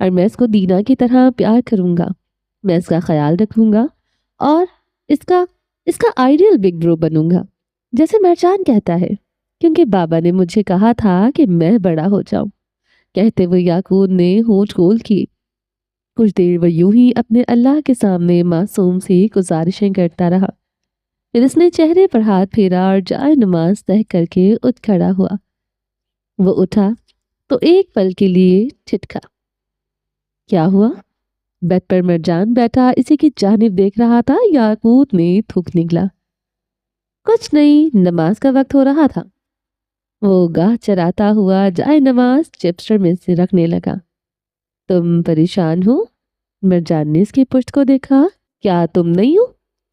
اور میں اس کو دینا کی طرح پیار کروں گا، میں اس کا خیال رکھوں گا اور اس کا اس کا آئیڈیل بگ برو بنوں گا، جیسے مرجان کہتا ہے، کیونکہ بابا نے مجھے کہا تھا کہ میں بڑا ہو جاؤں۔ کہتے ہوئے یعقوب نے ہونٹ گول کی۔ کچھ دیر وہ یوں ہی اپنے اللہ کے سامنے معصوم سی گزارشیں کرتا رہا، پھر اس نے چہرے پر ہاتھ پھیرا اور جائے نماز طے کر کے اٹھ کھڑا ہوا۔ وہ اٹھا تو ایک پل کے لیے ٹھٹکا۔ کیا ہوا؟ بیڈ پر مرجان بیٹھا اسی کی جانب دیکھ رہا تھا۔ یعقوب نے تھوک نکلا۔ کچھ نہیں، نماز کا وقت ہو رہا تھا۔ وہ گاہ چراتا ہوا جائے نماز چپسٹر میں سے رکھنے لگا۔ تم پریشان ہو؟ مرجان نے اس کی پشت کو دیکھا۔ کیا تم نہیں ہو؟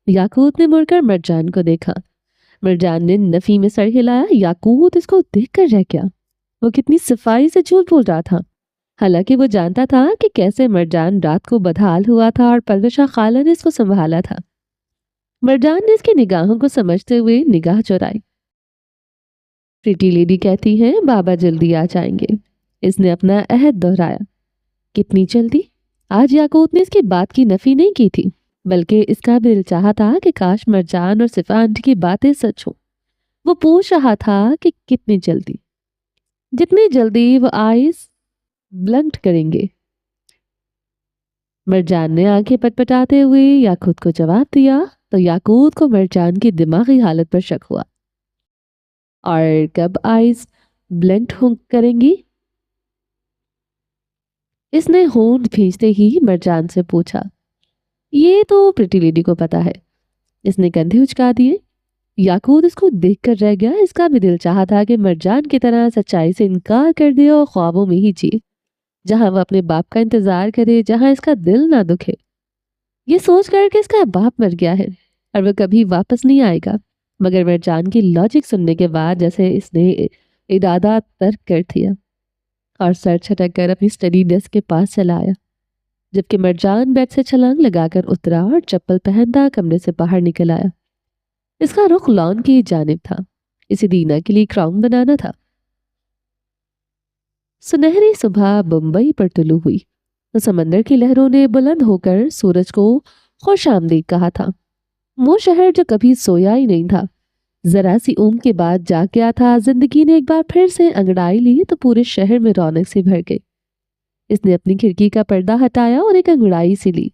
یعقوب نے مڑ کر مرجان کو دیکھا۔ مرجان نے نفی میں سر ہلایا۔ یعقوب اس کو دیکھ کر رہ گیا۔ وہ کتنی صفائی سے جھوٹ بول رہا تھا، حالانکہ وہ جانتا تھا کہ کیسے مرجان رات کو بدحال ہوا تھا اور پروشہ خالہ نے اس کو سنبھالا تھا۔ مرجان نے اس کی نگاہوں کو سمجھتے ہوئے نگاہ چورائی۔ پریٹی لیڈی کہتی ہیں بابا جلدی آ جائیں گے۔ اس نے اپنا عہد دہرایا۔ کتنی جلدی؟ آج یعقوب نے اس کی بات کی نفی نہیں کی تھی، بلکہ اس کا بھی دل چاہا تھا کہ کاش مرجان اور صفا آنٹی کی باتیں سچ ہوں۔ وہ پوچھ رہا تھا کہ کتنی جلدی؟ جتنی جلدی وہ آئیز بلنٹ کریں گے۔ مرجان نے آنکھیں پٹپٹاتے ہوئے یعقوب کو جواب دیا تو یعقوب کو مرجان کی دماغی حالت پر شک ہوا۔ اور کب آئیز بلنٹ کریں گی؟ اس نے ہونٹ بھیجتے ہی مرجان سے پوچھا۔ یہ تو پریٹی لیڈی کو پتا ہے۔ اس نے کندھے اچکا دیے۔ یعقوب اس کو دیکھ کر رہ گیا۔ اس کا بھی دل چاہا تھا کہ مرجان کی طرح سچائی سے انکار کر دے اور خوابوں میں ہی جیے، جہاں وہ اپنے باپ کا انتظار کرے، جہاں اس کا دل نہ دکھے۔ یہ سوچ کر کہ اس کا باپ مر گیا ہے اور وہ کبھی واپس نہیں آئے گا، مگر مرجان کی لاجک سننے کے بعد جیسے اس نے ارادہ ترک کر دیا اور سر چھٹک کر اپنی اسٹڈی ڈیسک کے پاس چلا آیا، جبکہ مرجان بیڈ سے چھلانگ لگا کر اترا اور چپل پہنتا کمرے سے باہر نکل آیا۔ اس کا رخ لان کی جانب تھا۔ اسے دینا کے لیے کراؤن بنانا تھا۔ سنہری صبح بمبئی پر طلوع ہوئی تو سمندر کی لہروں نے بلند ہو کر سورج کو خوش آمدید کہا تھا۔ وہ شہر جو کبھی سویا ہی نہیں تھا، ذرا سی اونگ کے بعد جاگ گیا تھا۔ زندگی نے ایک بار پھر سے انگڑائی لی تو پورے شہر میں رونق سے بھر گئی۔ اس نے اپنی کھڑکی کا پردہ ہٹایا اور ایک انگڑائی سی لی۔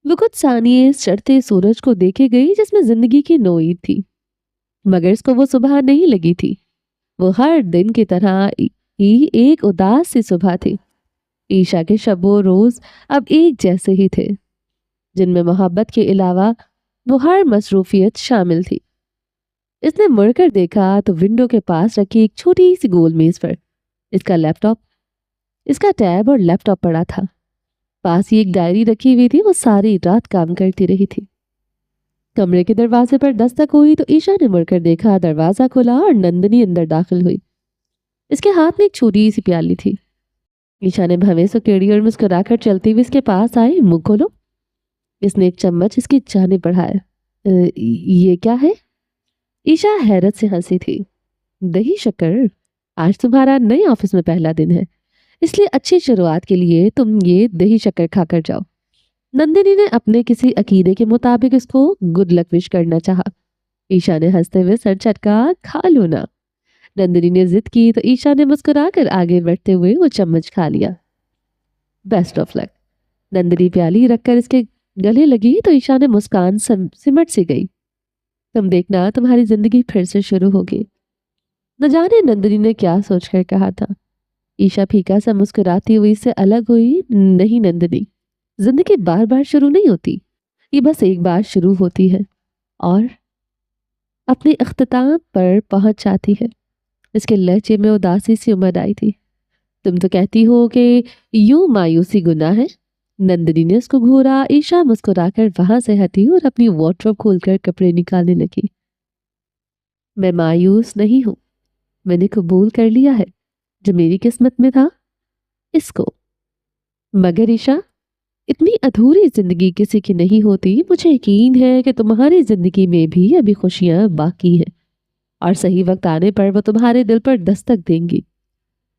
وہ کچھ ثانیے چڑھتے سورج کو دیکھے گئی جس میں زندگی کی نوعید تھی، مگر اس کو وہ صبح نہیں لگی تھی۔ وہ ہر دن کی طرح ہی ایک اداس سی صبح تھی۔ عیشا کے شب و روز اب ایک جیسے ہی تھے، جن میں محبت کے علاوہ وہ ہر مصروفیت شامل تھی۔ اس نے مڑ کر دیکھا تو ونڈو کے پاس رکھی ایک چھوٹی سی گول میز پر اس کا ٹیب اور لیپ ٹاپ پڑا تھا۔ پاس ہی ایک ڈائری رکھی ہوئی تھی۔ وہ ساری رات کام کرتی رہی تھی۔ کمرے کے دروازے پر دستک ہوئی تو عیشا نے مڑ کر دیکھا، دروازہ کھلا اور نندنی اندر داخل ہوئی۔ اس کے ہاتھ میں ایک چھوٹی سی پیالی تھی۔ عیشا نے بھویں سے کیڑی اور مسکرا کر چلتی ہوئی اس کے پاس آئی۔ منہ کھولو۔ اس نے ایک چمچ اس کی جانب بڑھایا۔ یہ کیا ہے؟ عیشا حیرت سے ہنسی تھی۔ دہی شکر، آج تمہارا نئے آفس میں پہلا دن ہے، اس لیے اچھی شروعات کے لیے تم یہ دہی شکر کھا کر جاؤ۔ نندنی نے اپنے کسی عقیدے کے مطابق اس کو گڈ لک وش کرنا چاہا۔ عیشا نے ہنستے ہوئے سر چٹکا۔ کھا لو نا۔ نندنی نے ضد کی تو عیشا نے مسکرا کر آگے بڑھتے ہوئے وہ چمچ کھا لیا۔ بیسٹ آف لک۔ نندنی پیالی رکھ کر اس کے گلے لگی تو عیشا نے مسکان سمٹ سی گئی۔ تم دیکھنا تمہاری زندگی پھر سے شروع ہوگی۔ نہ جانے نندنی نے کیا سوچ کر کہا تھا۔ عیشا پھیکا سا مسکراتی ہوئی اس سے الگ ہوئی۔ نہیں نندنی، زندگی بار بار شروع نہیں ہوتی، یہ بس ایک بار شروع ہوتی ہے اور اپنے اختتام پر پہنچ جاتی ہے۔ اس کے لہجے میں اداسی سی امد آئی تھی۔ تم تو کہتی ہو کہ یوں مایوسی گناہ ہے۔ نندنی نے اس کو گھورا۔ عیشا مسکرا کر وہاں سے ہٹی اور اپنی وارڈروب کھول کر کپڑے نکالنے لگی۔ میں مایوس نہیں ہوں، میں نے قبول کر لیا ہے جو میری قسمت میں تھا، اس کو۔ مگر عیشا، اتنی ادھوری زندگی کسی کی نہیں ہوتی۔ مجھے یقین ہے کہ تمہاری زندگی میں بھی ابھی خوشیاں باقی ہیں اور صحیح وقت آنے پر وہ تمہارے دل پر دستک دیں گی۔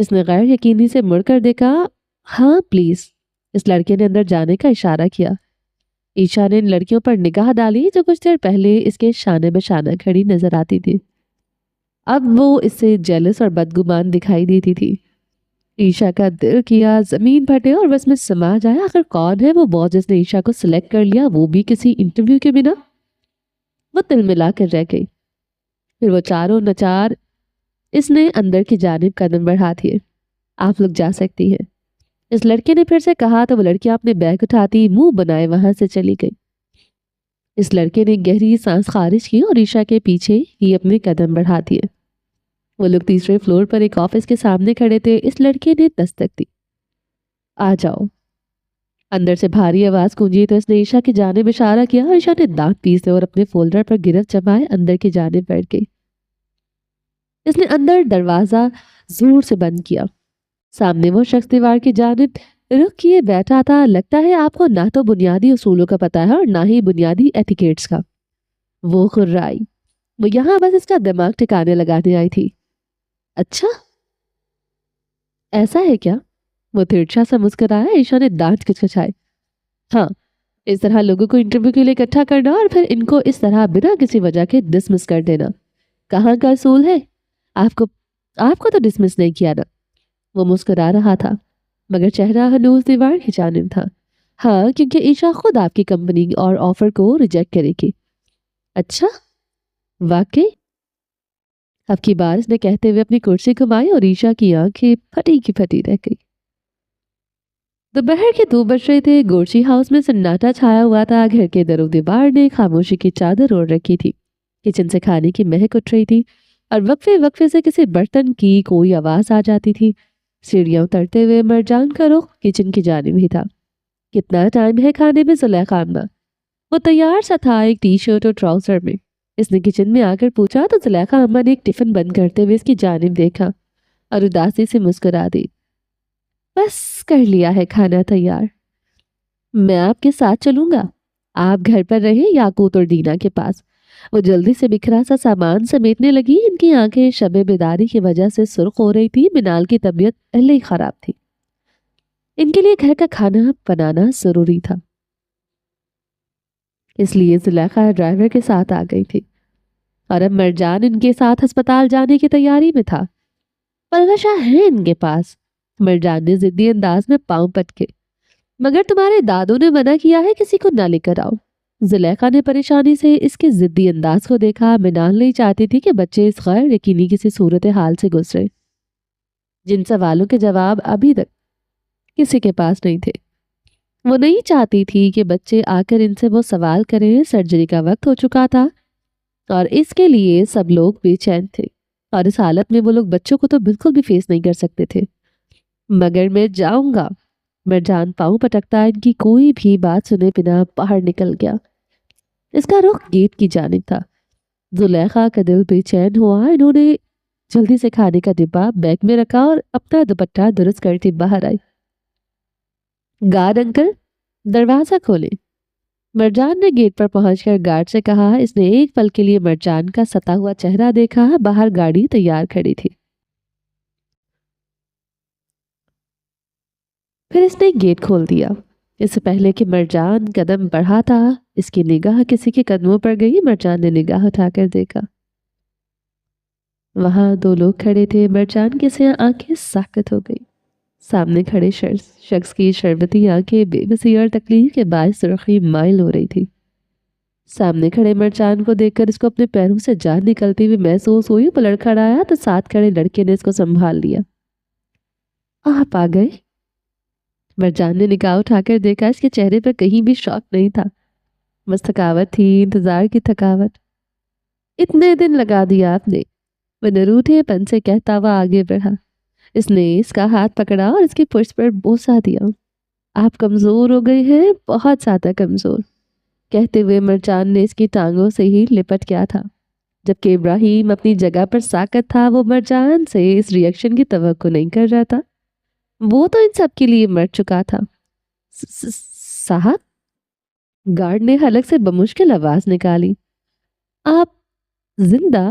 اس نے غیر یقینی سے مڑ کر دیکھا. ہاں پلیز. اس لڑکے نے اندر جانے کا اشارہ کیا. عیشا نے ان لڑکیوں پر نگاہ ڈالی جو کچھ دیر پہلے اس کے شانے بشانہ کھڑی نظر آتی تھی. اب وہ اس سے جیلس اور بدگمان دکھائی دیتی تھی. عیشا کا دل کیا زمین پھٹے اور بس میں سما جائے. آخر کون ہے وہ باس جس نے عیشا کو سلیکٹ کر لیا, وہ بھی کسی انٹرویو کے بنا؟ وہ تل ملا کر رہ گئی. پھر وہ چاروں نچار اس نے اندر کی جانب قدم بڑھا دیے. آپ لوگ جا سکتی ہیں. اس لڑکے نے پھر سے کہا تو وہ لڑکی اپنے بیگ اٹھاتی منہ بنائے وہاں سے چلی گئی. اس لڑکے نے گہری سانس خارج کی اور عیشا کے پیچھے ہی اپنے قدم بڑھا دیے. وہ لوگ تیسرے فلور پر ایک آفس کے سامنے کھڑے تھے. اس لڑکے نے دستک دی. آ جاؤ. اندر سے بھاری آواز گونجی تو اس نے عیشا کی جانب اشارہ کیا اور عیشا نے دانت پیسے اور اپنے فولڈر پر گرفت جمائے اندر کی جانب بیٹھ گئی. اس نے اندر دروازہ زور سے بند کیا. سامنے وہ شخص دیوار کی جانب رخ کیے بیٹھا تھا. لگتا ہے آپ کو نہ تو بنیادی اصولوں کا پتہ ہے اور نہ ہی بنیادی ایٹیکیٹس کا. وہ خرائی. وہ یہاں بس اس کا دماغ ٹھکانے لگانے آئی تھی. اچھا ایسا ہے کیا؟ وہ ترچھا سا مسکرایا. عیشا نے دانت کچکچائے. ہاں, اس طرح لوگوں کو انٹرویو کے لیے اکٹھا کرنا اور پھر ان کو اس طرح بنا کسی وجہ کے ڈسمس کر دینا کہاں کا اصول ہے؟ آپ کو تو ڈسمس نہیں کیا نا. وہ مسکرا رہا تھا مگر چہرہ ہنوز دیوار کی جانب تھا. ہاں, کیونکہ عیشا خود آپ کی کمپنی اور آفر کو ریجیکٹ کرے گی. اچھا واقعی؟ اب کی بار اس نے کہتے ہوئے اپنی کرسی گھمائی اور عیشا کی آنکھیں پھٹی کی پھٹی رہ گئی. دوپہر کے 2 بج رہے تھے. گورچی ہاؤس میں سناٹا چھایا ہوا تھا. گھر کے در و دیوار نے خاموشی کی چادر اوڑھ رکھی تھی. کچن سے کھانے کی مہک اٹھ رہی تھی اور وقفے وقفے سے کسی برتن کی کوئی آواز آ جاتی تھی. سیڑھیاں اترتے ہوئے مرجان کا رخ کچن کی جانب ہی تھا. کتنا ٹائم ہے کھانے میں زلیخا اماں؟ وہ تیار سا تھا ایک ٹی شرٹ اور ٹراؤزر میں. اس نے کچن میں آ کر پوچھا تو زلیخا اماں نے ایک ٹفن بند کرتے ہوئے اس کی جانب دیکھا اور اداسی سے مسکرا دی. بس کر لیا ہے کھانا تیار. میں آپ کے ساتھ چلوں گا. آپ گھر پر رہیں یاقوت اور دینا کے پاس. وہ جلدی سے بکھرا سا سامان سمیٹنے لگی. ان کی آنکھیں شب بیداری کی وجہ سے سرخ ہو رہی تھی. منال کی طبیعت پہلے ہی خراب تھی. ان کے لیے گھر کا کھانا بنانا ضروری تھا. اس لیے زلیخا ڈرائیور کے ساتھ آ گئی تھی اور اب مرجان ان کے ساتھ ہسپتال جانے کی تیاری میں تھا. پلوشا ہے ان کے پاس. مرجان نے ضدی انداز میں پاؤں پٹکے. مگر تمہارے دادوں نے منع کیا ہے کسی کو نہ لے کر آؤ. زلیخا نے پریشانی سے اس کے ضدی انداز کو دیکھا. منال نہیں چاہتی تھی کہ بچے اس غیر یقینی کسی صورتحال سے گزرے جن سوالوں کے جواب ابھی تک کسی کے پاس نہیں تھے. وہ نہیں چاہتی تھی کہ بچے آ کر ان سے وہ سوال کریں. سرجری کا وقت ہو چکا تھا اور اس کے لیے سب لوگ بے چین تھے اور اس حالت میں وہ لوگ بچوں کو تو بالکل بھی فیس نہیں کر سکتے تھے. مگر میں جاؤں گا. مرجان پاؤں پٹکتا ان کی کوئی بھی بات سنے بنا باہر نکل گیا. اس کا رخ گیٹ کی جانب تھا. زلیخا کا دل بے چین ہوا. انہوں نے جلدی سے کھانے کا ڈبہ بیگ میں رکھا اور اپنا دوپٹہ درست کرتی باہر آئی. گارڈ انکل دروازہ کھولیں. مرجان نے گیٹ پر پہنچ کر گارڈ سے کہا. اس نے ایک پل کے لیے مرجان کا ستا ہوا چہرہ دیکھا. باہر گاڑی تیار کھڑی تھی. پھر اس نے گیٹ کھول دیا. اس سے پہلے کہ مرجان قدم بڑھا تھا اس کی نگاہ کسی کے قدموں پر گئی. مرجان نے نگاہ اٹھا کر دیکھا. وہاں 2 لوگ کھڑے تھے. مرجان کی سے آنکھیں ساکت ہو گئی. سامنے کھڑے شخص کی شربتی آنکھیں بے بسی اور تکلیف کے باعث سرخی مائل ہو رہی تھی. سامنے کھڑے مرجان کو دیکھ کر اس کو اپنے پیروں سے جان نکلتی ہوئی محسوس ہوئی. وہ لڑکھڑایا تو ساتھ کھڑے لڑکے نے اس کو سنبھال لیا. آپ آ گئے. مرجان نے نگاہ اٹھا کر دیکھا. اس کے چہرے پر کہیں بھی شوق نہیں تھا. بس تھکاوٹ تھی, انتظار کی تھکاوٹ. اتنے دن لگا دیا آپ نے. وہ نروٹھے پن سے کہتا ہوا آگے بڑھا. اس نے اس کا ہاتھ پکڑا اور اس کی پشت پر بوسہ دیا. آپ کمزور ہو گئے ہیں, بہت زیادہ کمزور. کہتے ہوئے مرجان نے اس کی ٹانگوں سے ہی لپٹ کیا تھا. جبکہ ابراہیم اپنی جگہ پر ساکت تھا. وہ مرجان سے اس ریئیکشن کی توقع نہیں کر رہا تھا. وہ تو ان سب کے لیے مر چکا تھا. صاحب. گارڈ نے حلق سے بمشکل آواز نکالی. آپ زندہ؟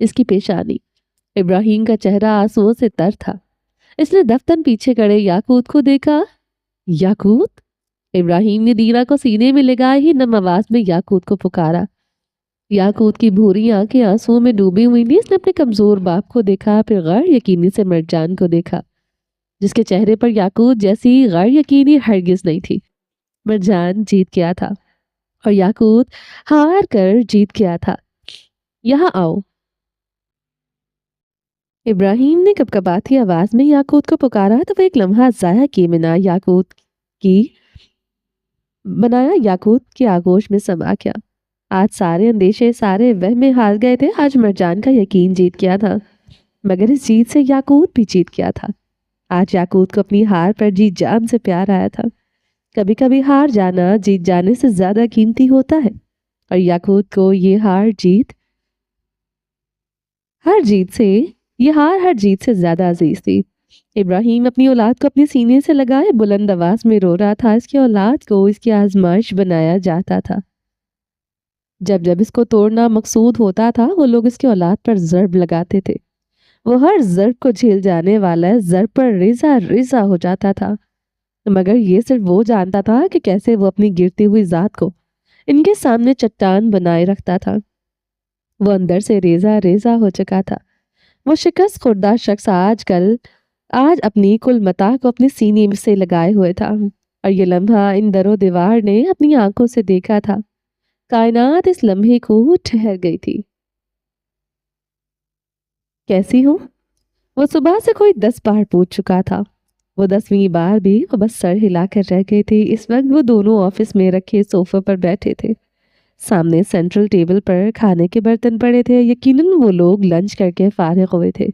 اس کی پیشانی۔ ابراہیم کا چہرہ آنسوؤں سے تر تھا۔ اس نے دفتن پیچھے کڑے یاقوت کو دیکھا۔ یاقوت؟ ابراہیم نے دینا کو سینے میں لگائے ہی نم آواز میں یاقوت کو پکارا۔ یاقوت کی بھوری آنکھیں آنسوؤں میں ڈوبی ہوئی تھیں۔ اس نے اپنے کمزور باپ کو دیکھا، پھر غیر یقینی سے مرجان کو دیکھا، جس کے چہرے پر یاقوت جیسی غیر یقینی ہرگز نہیں تھی۔ مرجان جیت گیا تھا اور یاقوت ہار کر جیت گیا تھا۔ یہاں آؤ۔ ابراہیم نے کپکپاتی آواز میں یاقوت کو پکارا تو وہ ایک لمحہ ضائع کیے بنا یاقوت کی آغوش میں سما گیا۔ آج سارے اندیشے، سارے وہم ہار گئے تھے۔ آج مرجان کا یقین جیت گیا تھا، مگر اس جیت سے یاقوت بھی جیت گیا تھا۔ آج یاقوت کو اپنی ہار پر جی جان سے پیار آیا تھا۔ کبھی کبھی ہار جانا جیت جانے سے زیادہ قیمتی ہوتا ہے، اور یاقوت کو یہ ہار ہر جیت سے زیادہ عزیز تھی۔ ابراہیم اپنی اولاد کو اپنے سینے سے لگائے بلند آواز میں رو رہا تھا۔ اس کی اولاد کو اس کی آزمائش بنایا جاتا تھا۔ جب جب اس کو توڑنا مقصود ہوتا تھا، وہ لوگ اس کی اولاد پر ضرب لگاتے تھے۔ وہ ہر ضرب کو جھیل جانے والا ضرب پر ریزہ ریزہ ہو جاتا تھا، مگر یہ صرف وہ جانتا تھا کہ کیسے وہ اپنی گرتی ہوئی ذات کو ان کے سامنے چٹان بنائے رکھتا تھا۔ وہ اندر سے ریزہ ریزہ ہو چکا تھا۔ وہ شکست خوردہ شخص آج اپنی کل متاع کو اپنے سینے سے لگائے ہوئے تھا، اور یہ لمحہ ان در و دیوار نے اپنی آنکھوں سے دیکھا تھا۔ کائنات اس لمحے کو ٹھہر گئی تھی۔ کیسی ہوں؟ وہ صبح سے کوئی 10 بار پوچھ چکا تھا۔ وہ 10ویں بار بھی وہ بس سر ہلا کر رہ گئی تھی۔ اس وقت وہ دونوں آفس میں رکھے صوفے پر بیٹھے تھے۔ سامنے سینٹرل ٹیبل پر کھانے کے برتن پڑے تھے۔ یقیناً وہ لوگ لنچ کر کے فارغ ہوئے تھے۔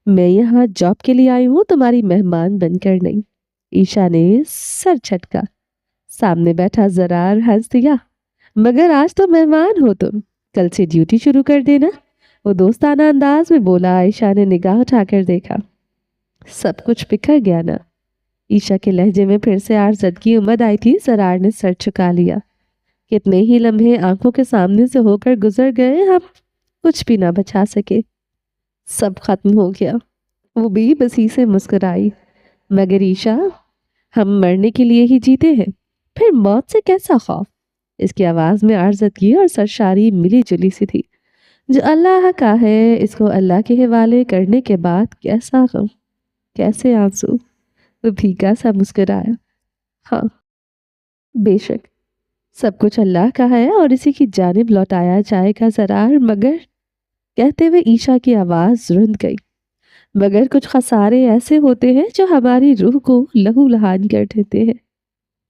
میں یہاں جاب کے لیے آئی ہوں، تمہاری مہمان بن کر نہیں۔ عیشا نے سر جھٹکا۔ سامنے بیٹھا زرار ہنس دیا۔ مگر آج تو مہمان ہو تم، کل سے ڈیوٹی شروع کر دینا، وہ دوستانہ انداز میں بولا۔ عیشا نے نگاہ اٹھا کر دیکھا۔ سب کچھ بکھر گیا نا؟ عیشا کے لہجے میں پھر سے آرزدگی امد آئی تھی۔ زرار نے سر چکا لیا۔ کتنے ہی لمحے آنکھوں کے سامنے سے ہو کر گزر گئے، ہم کچھ بھی نہ بچا سکے، سب ختم ہو گیا۔ وہ بھی بسی سے مسکرائی۔ مگر عیشا، ہم مرنے کے لیے ہی جیتے ہیں، پھر موت سے کیسا خوف؟ اس کی آواز میں عارضتگی اور سرشاری ملی جلی سی تھی۔ جو اللہ کا ہے اس کو اللہ کے حوالے کرنے کے بعد کیسا غم، کیسے آنسو؟ وہ بھیگا سا مسکرایا۔ ہاں بے شک، سب کچھ اللہ کا ہے اور اسی کی جانب لوٹایا جائے گا زرار۔ مگر، کہتے ہوئے عیشا کی آواز رند گئی، مگر کچھ خسارے ایسے ہوتے ہیں جو ہماری روح کو لہو لہان کر دیتے ہیں۔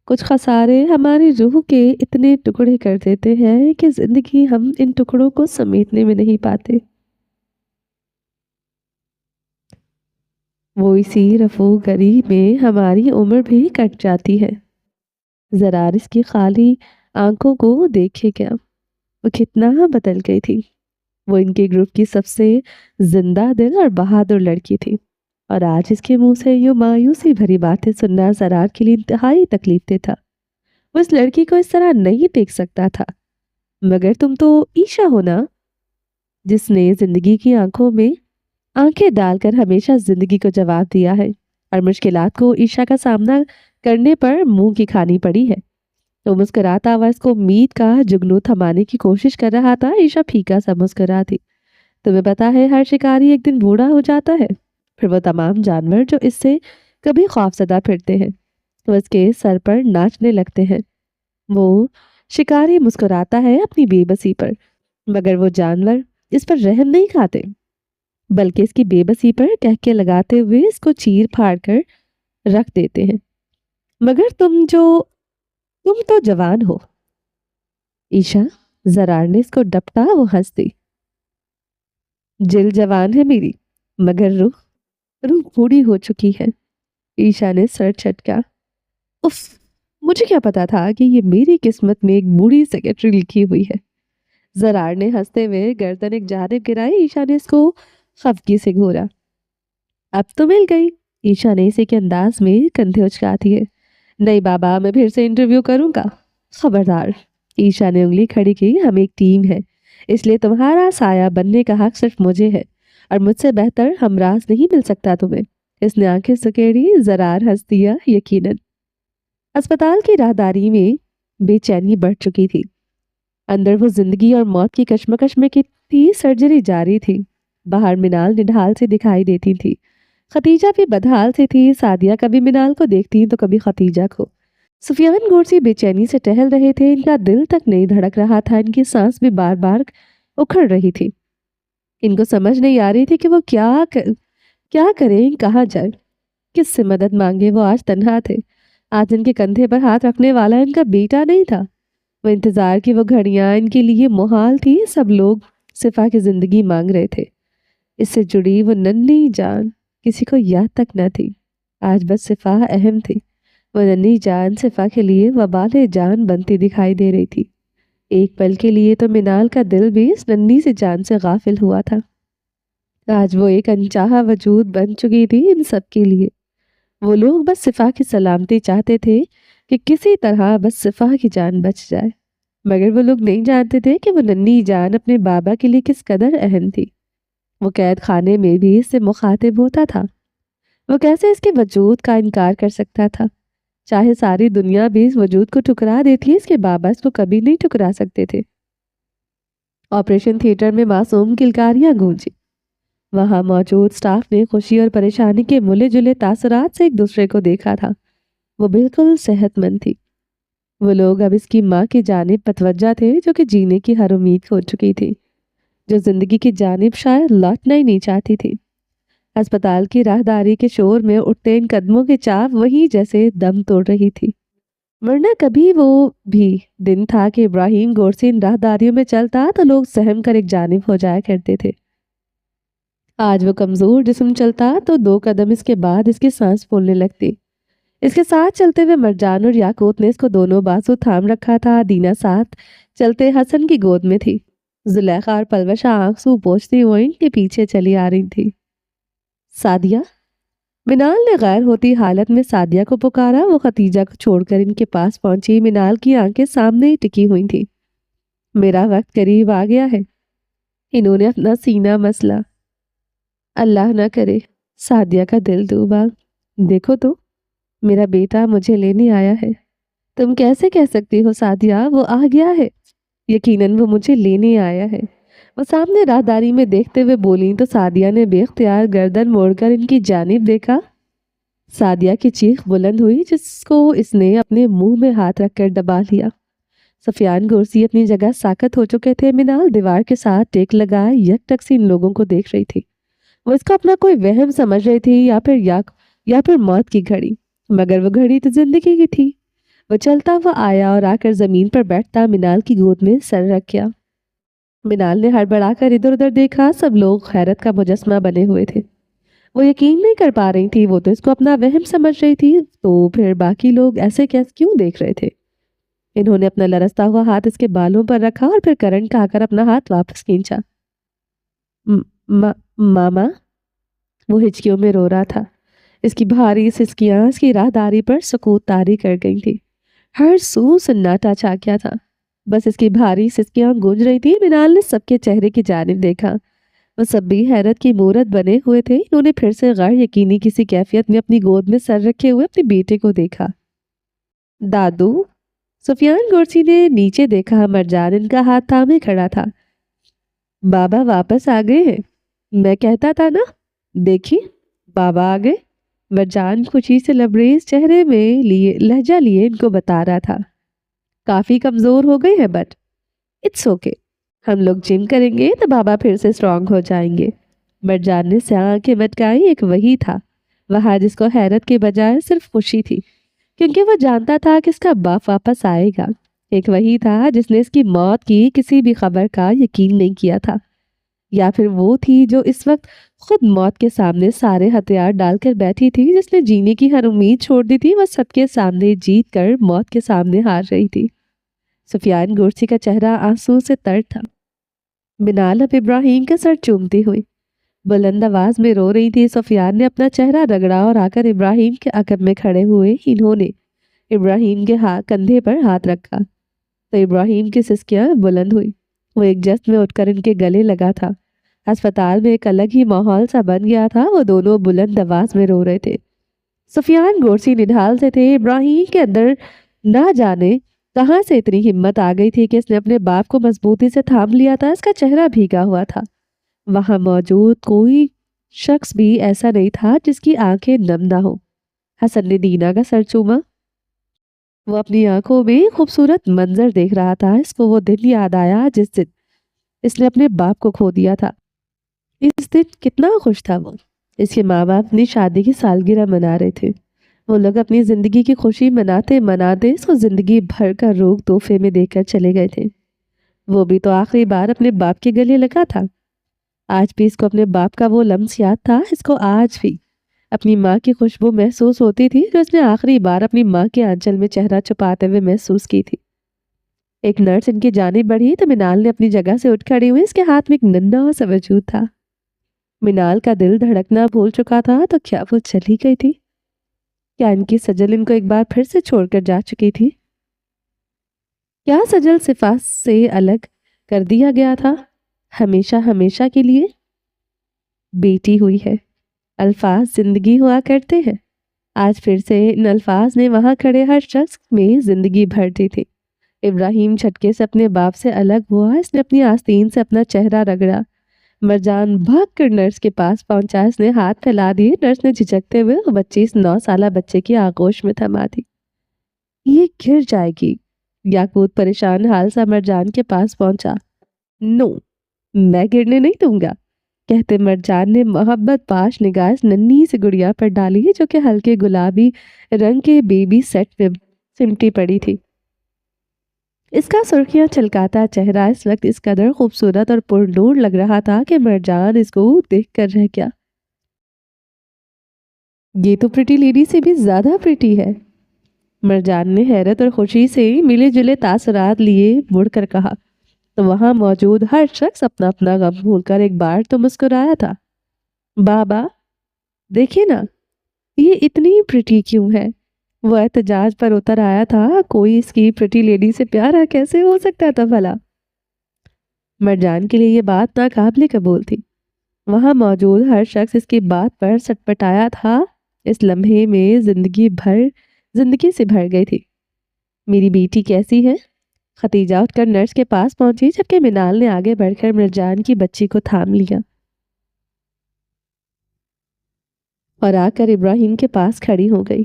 کچھ خسارے ہماری روح کے اتنے ٹکڑے کر دیتے ہیں کہ زندگی ہم ان ٹکڑوں کو سمیٹنے میں نہیں پاتے۔ وہ اسی رفو گری میں ہماری عمر بھی کٹ جاتی ہے۔ زرار اس کی خالی آنکھوں کو دیکھے گیا۔ وہ کتنا بدل گئی تھی۔ وہ ان کے گروپ کی سب سے زندہ دل اور بہادر لڑکی تھی، اور آج اس کے منہ سے یوں مایوسی بھری باتیں سننا زرار کے لیے انتہائی تکلیف دہ تھا۔ وہ اس لڑکی کو اس طرح نہیں دیکھ سکتا تھا۔ مگر تم تو عیشا ہو نا، جس نے زندگی کی آنکھوں میں آنکھیں ڈال کر ہمیشہ زندگی کو جواب دیا ہے، اور مشکلات کو عیشا کا سامنا کرنے پر منہ کی کھانی پڑی ہے۔ وہ مسکراتا ہوا اس کو امید کا جگنو تھمانے کی کوشش کر رہا تھا۔ عیشا پھیکا سا مسکرا تھی۔ تمہیں پتا ہے ہر شکاری ایک دن بوڑھا ہو جاتا ہے، پھر وہ تمام جانور جو اس سے کبھی خوفزدہ پھرتے ہیں وہ اس کے سر پر ناچنے لگتے ہیں۔ وہ شکاری مسکراتا ہے اپنی بے بسی پر، مگر وہ جانور اس پر رحم نہیں کھاتے، بلکہ اس کی بے بسی پر کہکے لگاتے ہوئے اس کو چیر پھاڑ کر رکھ دیتے ہیں۔ مگر تم تو جوان ہو عیشا، زرار نے اس کو ڈپٹا۔ وہ ہنس دی۔ جل جوان ہے میری، مگر روح بوڑھی ہو چکی ہے۔ عیشا نے سر چٹکا۔ اف، مجھے کیا پتا تھا کہ یہ میری قسمت میں ایک بوڑھی سیکرٹری لکھی ہوئی ہے۔ زرار نے ہنستے ہوئے گردن ایک جانب گرائی۔ عیشا نے اس کو خفگی سے گھورا۔ اب تو مل گئی، عیشا نے اسی کے انداز میں کندھے اچکا دیے۔ نہیں بابا، میں پھر سے انٹرویو کروں گا۔ خبردار، عیشا نے انگلی کھڑی کی۔ ہم ایک ٹیم ہے، اس لیے تمہارا سایہ بننے کا حق صرف مجھے ہے، اور مجھ سے بہتر ہمراز نہیں مل سکتا تمہیں۔ اس نے آنکھیں سکیڑی، زرار ہنس دیا۔ یقیناً اسپتال کی راہداری میں بے چینی بڑھ چکی تھی۔ اندر وہ زندگی اور موت کی کشمکش میں کی تھی۔ سرجری جاری تھی، باہر منال نڈھال سے دکھائی دیتی تھی، ختیجہ بھی بدحال سے تھی۔ سعدیہ کبھی منال کو دیکھتی تو کبھی ختیجہ کو۔ سفیان گورسی بے چینی سے ٹہل رہے تھے، ان کا دل تک نہیں دھڑک رہا تھا، ان کی سانس بھی بار بار اکھڑ رہی تھی۔ ان کو سمجھ نہیں آ رہی تھی کہ وہ کیا کریں، کہاں جائیں، کس سے مدد مانگے۔ وہ آج تنہا تھے، آج ان کے کندھے پر ہاتھ رکھنے والا ان کا بیٹا نہیں تھا۔ وہ انتظار کی وہ گھڑیاں ان کے لیے محال تھی۔ سب لوگ صفا کی زندگی مانگ رہے تھے، اس سے جڑی وہ ننھی جان کسی کو یاد تک نہ تھی۔ آج بس صفا اہم تھی۔ وہ ننھی جان صفا کے لیے وبال جان بنتی دکھائی دے رہی تھی۔ ایک پل کے لیے تو منال کا دل بھی اس ننھی سی جان سے غافل ہوا تھا۔ آج وہ ایک انچاہا وجود بن چکی تھی ان سب کے لیے۔ وہ لوگ بس صفا کی سلامتی چاہتے تھے کہ کسی طرح بس صفا کی جان بچ جائے، مگر وہ لوگ نہیں جانتے تھے کہ وہ ننھی جان اپنے بابا کے لیے کس قدر اہم تھی۔ وہ قید خانے میں بھی اس سے مخاطب ہوتا تھا، وہ کیسے اس کے وجود کا انکار کر سکتا تھا؟ چاہے ساری دنیا بھی اس وجود کو ٹھکرا دیتی، اس کے بابا اس کو کبھی نہیں ٹھکرا سکتے تھے۔ آپریشن تھیٹر میں معصوم کلکاریاں گونجی۔ وہاں موجود سٹاف نے خوشی اور پریشانی کے ملے جلے تاثرات سے ایک دوسرے کو دیکھا تھا۔ وہ بالکل صحت مند تھی۔ وہ لوگ اب اس کی ماں کی جانب متوجہ تھے، جو کہ جینے کی ہر امید کھو چکی تھی، جو زندگی کی جانب شاید لوٹنا ہی نہیں چاہتی تھی۔ اسپتال کی راہداری کے شور میں اٹھتے ان قدموں کی چاپ وہی جیسے دم توڑ رہی تھی، ورنہ کبھی وہ بھی دن تھا کہ ابراہیم گورسی ان راہداریوں میں چلتا تو لوگ سہم کر ایک جانب ہو جایا کرتے تھے۔ آج وہ کمزور جسم چلتا تو 2 قدم اس کے بعد اس کی سانس پھولنے لگتی۔ اس کے ساتھ چلتے ہوئے مرجان اور یاقوت نے اس کو دونوں بازو تھام رکھا تھا۔ دینا ساتھ چلتے حسن کی گود میں تھی۔ زلیخا اور پلوشہ آنسو پوچھتی ہوئی ان کے پیچھے چلی آ رہی تھی۔ سعدیہ، منال نے غیر ہوتی حالت میں سعدیہ کو پکارا۔ وہ ختیجہ کو چھوڑ کر ان کے پاس پہنچی۔ منال کی آنکھیں سامنے ہی ٹکی ہوئی تھی۔ میرا وقت قریب آ گیا ہے، انہوں نے اپنا سینہ مسلا۔ اللہ نہ کرے، سعدیہ کا دل ڈوبا۔ دیکھو تو، میرا بیٹا مجھے لینے آیا ہے۔ تم کیسے کہہ سکتی ہو سعدیہ، وہ آ گیا ہے؟ یقیناً وہ مجھے لینے آیا ہے، وہ سامنے راہداری میں دیکھتے ہوئے بولی تو سعدیہ نے بے اختیار گردن موڑ کر ان کی جانب دیکھا۔ سعدیہ کی چیخ بلند ہوئی، جس کو اس نے اپنے منہ میں ہاتھ رکھ کر دبا لیا۔ سفیان گورسی اپنی جگہ ساکت ہو چکے تھے۔ منال دیوار کے ساتھ ٹیک لگائے یک ٹک سے ان لوگوں کو دیکھ رہی تھی۔ وہ اس کو اپنا کوئی وہم سمجھ رہی تھی، یا پھر موت کی گھڑی، مگر وہ گھڑی تو زندگی کی تھی۔ وہ چلتا ہوا آیا اور آ کر زمین پر بیٹھتا منال کی گود میں سر رکھا۔ منال نے ہڑبڑا کر ادھر ادھر دیکھا۔ سب لوگ حیرت کا مجسمہ بنے ہوئے تھے۔ وہ یقین نہیں کر پا رہی تھی، وہ تو اس کو اپنا وہم سمجھ رہی تھی، تو پھر باقی لوگ ایسے کیوں دیکھ رہے تھے؟ انہوں نے اپنا لرزتا ہوا ہاتھ اس کے بالوں پر رکھا اور پھر کرنٹ کھا کر اپنا ہاتھ واپس کھینچا۔ ماما، وہ ہچکیوں میں رو رہا تھا۔ اس کی بھاری سسکیاں اس کی راہداری پر سکوت طاری کر گئی تھی۔ ہر سو سناٹا چھا گیا تھا، بس اس کی بھاری سسکیاں گونج رہی تھی۔ منال نے سب کے چہرے کی جانب دیکھا، وہ سب بھی حیرت کی مورت بنے ہوئے تھے۔ انہوں نے پھر سے غیر یقینی کسی کیفیت میں اپنی گود میں سر رکھے ہوئے اپنے بیٹے کو دیکھا۔ دادو، سفیان گورسی نے نیچے دیکھا۔ مرجان ان کا ہاتھ تھامے کھڑا تھا۔ بابا واپس آ گئے ہیں، میں کہتا تھا نا، دیکھی بابا آ گئے۔ مرجان خوشی سے لبریز چہرے میں لہجہ لیے ان کو بتا رہا تھا۔ کافی کمزور ہو گئے ہیں، بٹ اٹس اوکے، ہم لوگ جم کریں گے تو بابا پھر سے اسٹرانگ ہو جائیں گے۔ مرجان نے سیاہ آنکھیں مٹکائی۔ ایک وہی تھا وہاں جس کو حیرت کے بجائے صرف خوشی تھی، کیونکہ وہ جانتا تھا کہ اس کا باپ واپس آئے گا۔ ایک وہی تھا جس نے اس کی موت کی کسی بھی خبر کا یقین نہیں کیا تھا، یا پھر وہ تھی جو اس وقت خود موت کے سامنے سارے ہتھیار ڈال کر بیٹھی تھی، جس نے جینے کی ہر امید چھوڑ دی تھی۔ وہ سب کے سامنے جیت کر موت کے سامنے ہار رہی تھی۔ سفیان گورسی کا چہرہ آنسو سے تر تھا۔ منال اب ابراہیم کا سر چومتی ہوئی بلند آواز میں رو رہی تھی۔ سفیان نے اپنا چہرہ رگڑا اور آ کر ابراہیم کے عقب میں کھڑے ہوئے۔ انہوں نے ابراہیم کے کندھے پر ہاتھ رکھا تو ابراہیم کی سسکیاں بلند ہوئی۔ وہ ایک جست میں اٹھ کر ان کے گلے لگا تھا۔ ہسپتال میں ایک الگ ہی ماحول سا بن گیا تھا۔ وہ دونوں بلند آواز میں رو رہے تھے۔ سفیان گورسی نڈھال سے تھے۔ ابراہیم کے اندر نہ جانے کہاں سے اتنی ہمت آ گئی تھی کہ اس نے اپنے باپ کو مضبوطی سے تھام لیا تھا۔ اس کا چہرہ بھیگا ہوا تھا۔ وہاں موجود کوئی شخص بھی ایسا نہیں تھا جس کی آنکھیں نم نہ ہو۔ حسن نے دینا کا سر چوما۔ وہ اپنی آنکھوں میں خوبصورت منظر دیکھ رہا تھا۔ اس کو وہ دن یاد آیا جس دن اس نے اپنے باپ کو کھو دیا تھا۔ اس دن کتنا خوش تھا وہ۔ اس کے ماں باپ اپنی شادی کی سالگرہ منا رہے تھے۔ وہ لوگ اپنی زندگی کی خوشی مناتے مناتے اس کو زندگی بھر کا روگ تحفے میں دے کر چلے گئے تھے۔ وہ بھی تو آخری بار اپنے باپ کے گلے لگا تھا۔ آج بھی اس کو اپنے باپ کا وہ لمس یاد تھا۔ اس کو آج بھی اپنی ماں کی خوشبو محسوس ہوتی تھی جو اس نے آخری بار اپنی ماں کے آنچل میں چہرہ چھپاتے ہوئے محسوس کی تھی۔ ایک نرس ان کی جانب بڑھی تو منال نے اپنی جگہ سے اٹھ کھڑی ہوئی۔ اس کے ہاتھ میں ایک ننھا سا وجود تھا۔ منال کا دل دھڑکنا بھول چکا تھا۔ تو کیا وہ چلی گئی تھی؟ کیا ان کی سجل ان کو ایک بار پھر سے چھوڑ کر جا چکی تھی؟ کیا سجل صفات سے الگ کر دیا گیا تھا ہمیشہ ہمیشہ کے لیے؟ بیٹی ہوئی ہے، الفاظ زندگی ہوا کرتے ہیں۔ آج پھر سے ان الفاظ نے وہاں کھڑے ہر شخص میں زندگی بھر دی تھی۔ ابراہیم جھٹکے سے اپنے باپ سے الگ ہوا۔ اس نے اپنی آستین سے اپنا چہرہ رگڑا۔ مرجان بھاگ کر نرس کے پاس پہنچا۔ اس نے ہاتھ پھیلا دیے۔ نرس نے جھجکتے ہوئے 25-9 سالہ بچے کی آغوش میں تھما دی۔ یہ گر جائے گی۔ یاقوت پریشان حال سا مرجان کے پاس پہنچا۔ نو، میں گرنے نہیں دوں گا، کہتے مرجان نے محبت پاش نگاہ اس ننھی سی گڑیا پر ڈالی جو کہ ہلکے گلابی رنگ کے بیبی سیٹ میں سمٹی پڑی تھی۔ اس کا سرخیاں چلکاتا چہرہ اس وقت اس قدر خوبصورت اور پرنور لگ رہا تھا کہ مرجان اس کو دیکھ کر رہ گیا۔ یہ تو پریٹی لیڈی سے بھی زیادہ پریٹی ہے، مرجان نے حیرت اور خوشی سے ملے جلے تاثرات لیے مڑ کر کہا۔ تو وہاں موجود ہر شخص اپنا اپنا غم بھول کر ایک بار تو مسکرایا تھا۔ بابا دیکھیں نا، یہ اتنی پریٹی کیوں ہے؟ وہ احتجاج پر اتر آیا تھا۔ کوئی اس کی پریٹی لیڈی سے پیارا کیسے ہو سکتا تھا بھلا؟ مرجان کے لیے یہ بات ناقابل قبول تھی۔ وہاں موجود ہر شخص اس کی بات پر سٹپٹایا تھا۔ اس لمحے میں زندگی سے بھر گئی تھی۔ میری بیٹی کیسی ہے؟ ختیجہ اٹھ کر نرس کے پاس پہنچی جبکہ منال نے آگے بڑھ کر مرجان کی بچی کو تھام لیا اور آ کر ابراہیم کے پاس کھڑی ہو گئی۔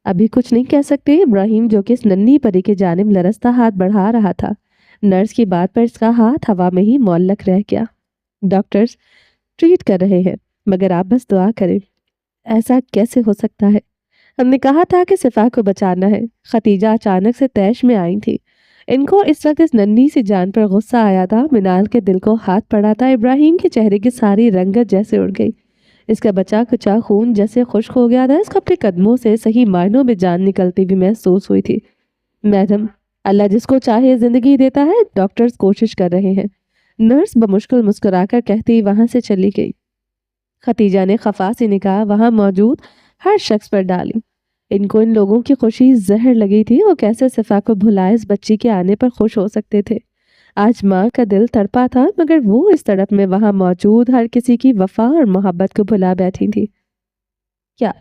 ابھی کچھ نہیں کہہ سکتے؟ ابراہیم جو کہ اس ننھی پری کے جانب لرزتا ہاتھ بڑھا رہا تھا۔ نرس کی بات پر اس کا ہاتھ ہوا میں ہی معلق رہ گیا۔ ڈاکٹرز ٹریٹ کر رہے ہیں مگر آپ بس دعا کریں۔ ایسا کیسے ہو سکتا ہے؟ ہم نے کہا تھا کہ صفا کو بچانا ہے۔ ختیجہ اچانک سے طیش میں آئی تھی۔ ان کو اس وقت اس ننھی سی جان پر غصہ آیا تھا۔ منال کے دل کو ہاتھ پڑا تھا۔ ابراہیم کے چہرے کی ساری رنگت جیسے اڑ گئی۔ اس کا بچا کچا خون جیسے خشک ہو گیا تھا۔ اس کو اپنے قدموں سے صحیح معنوں میں جان نکلتی بھی محسوس ہوئی تھی۔ میڈم، اللہ جس کو چاہے زندگی دیتا ہے، ڈاکٹرز کوشش کر رہے ہیں، نرس بمشکل مسکرا کر کہتی وہاں سے چلی گئی۔ ختیجہ نے خفا سی نگاہ وہاں موجود ہر شخص پر ڈالی۔ ان کو ان لوگوں کی خوشی زہر لگی تھی۔ وہ کیسے صفا کو بھلائے اس بچی کے آنے پر خوش ہو سکتے تھے؟ آج ماں کا دل تڑپا تھا مگر وہ اس تڑپ میں وہاں موجود ہر کسی کی وفا اور محبت کو بھلا بیٹھی تھی۔ کیا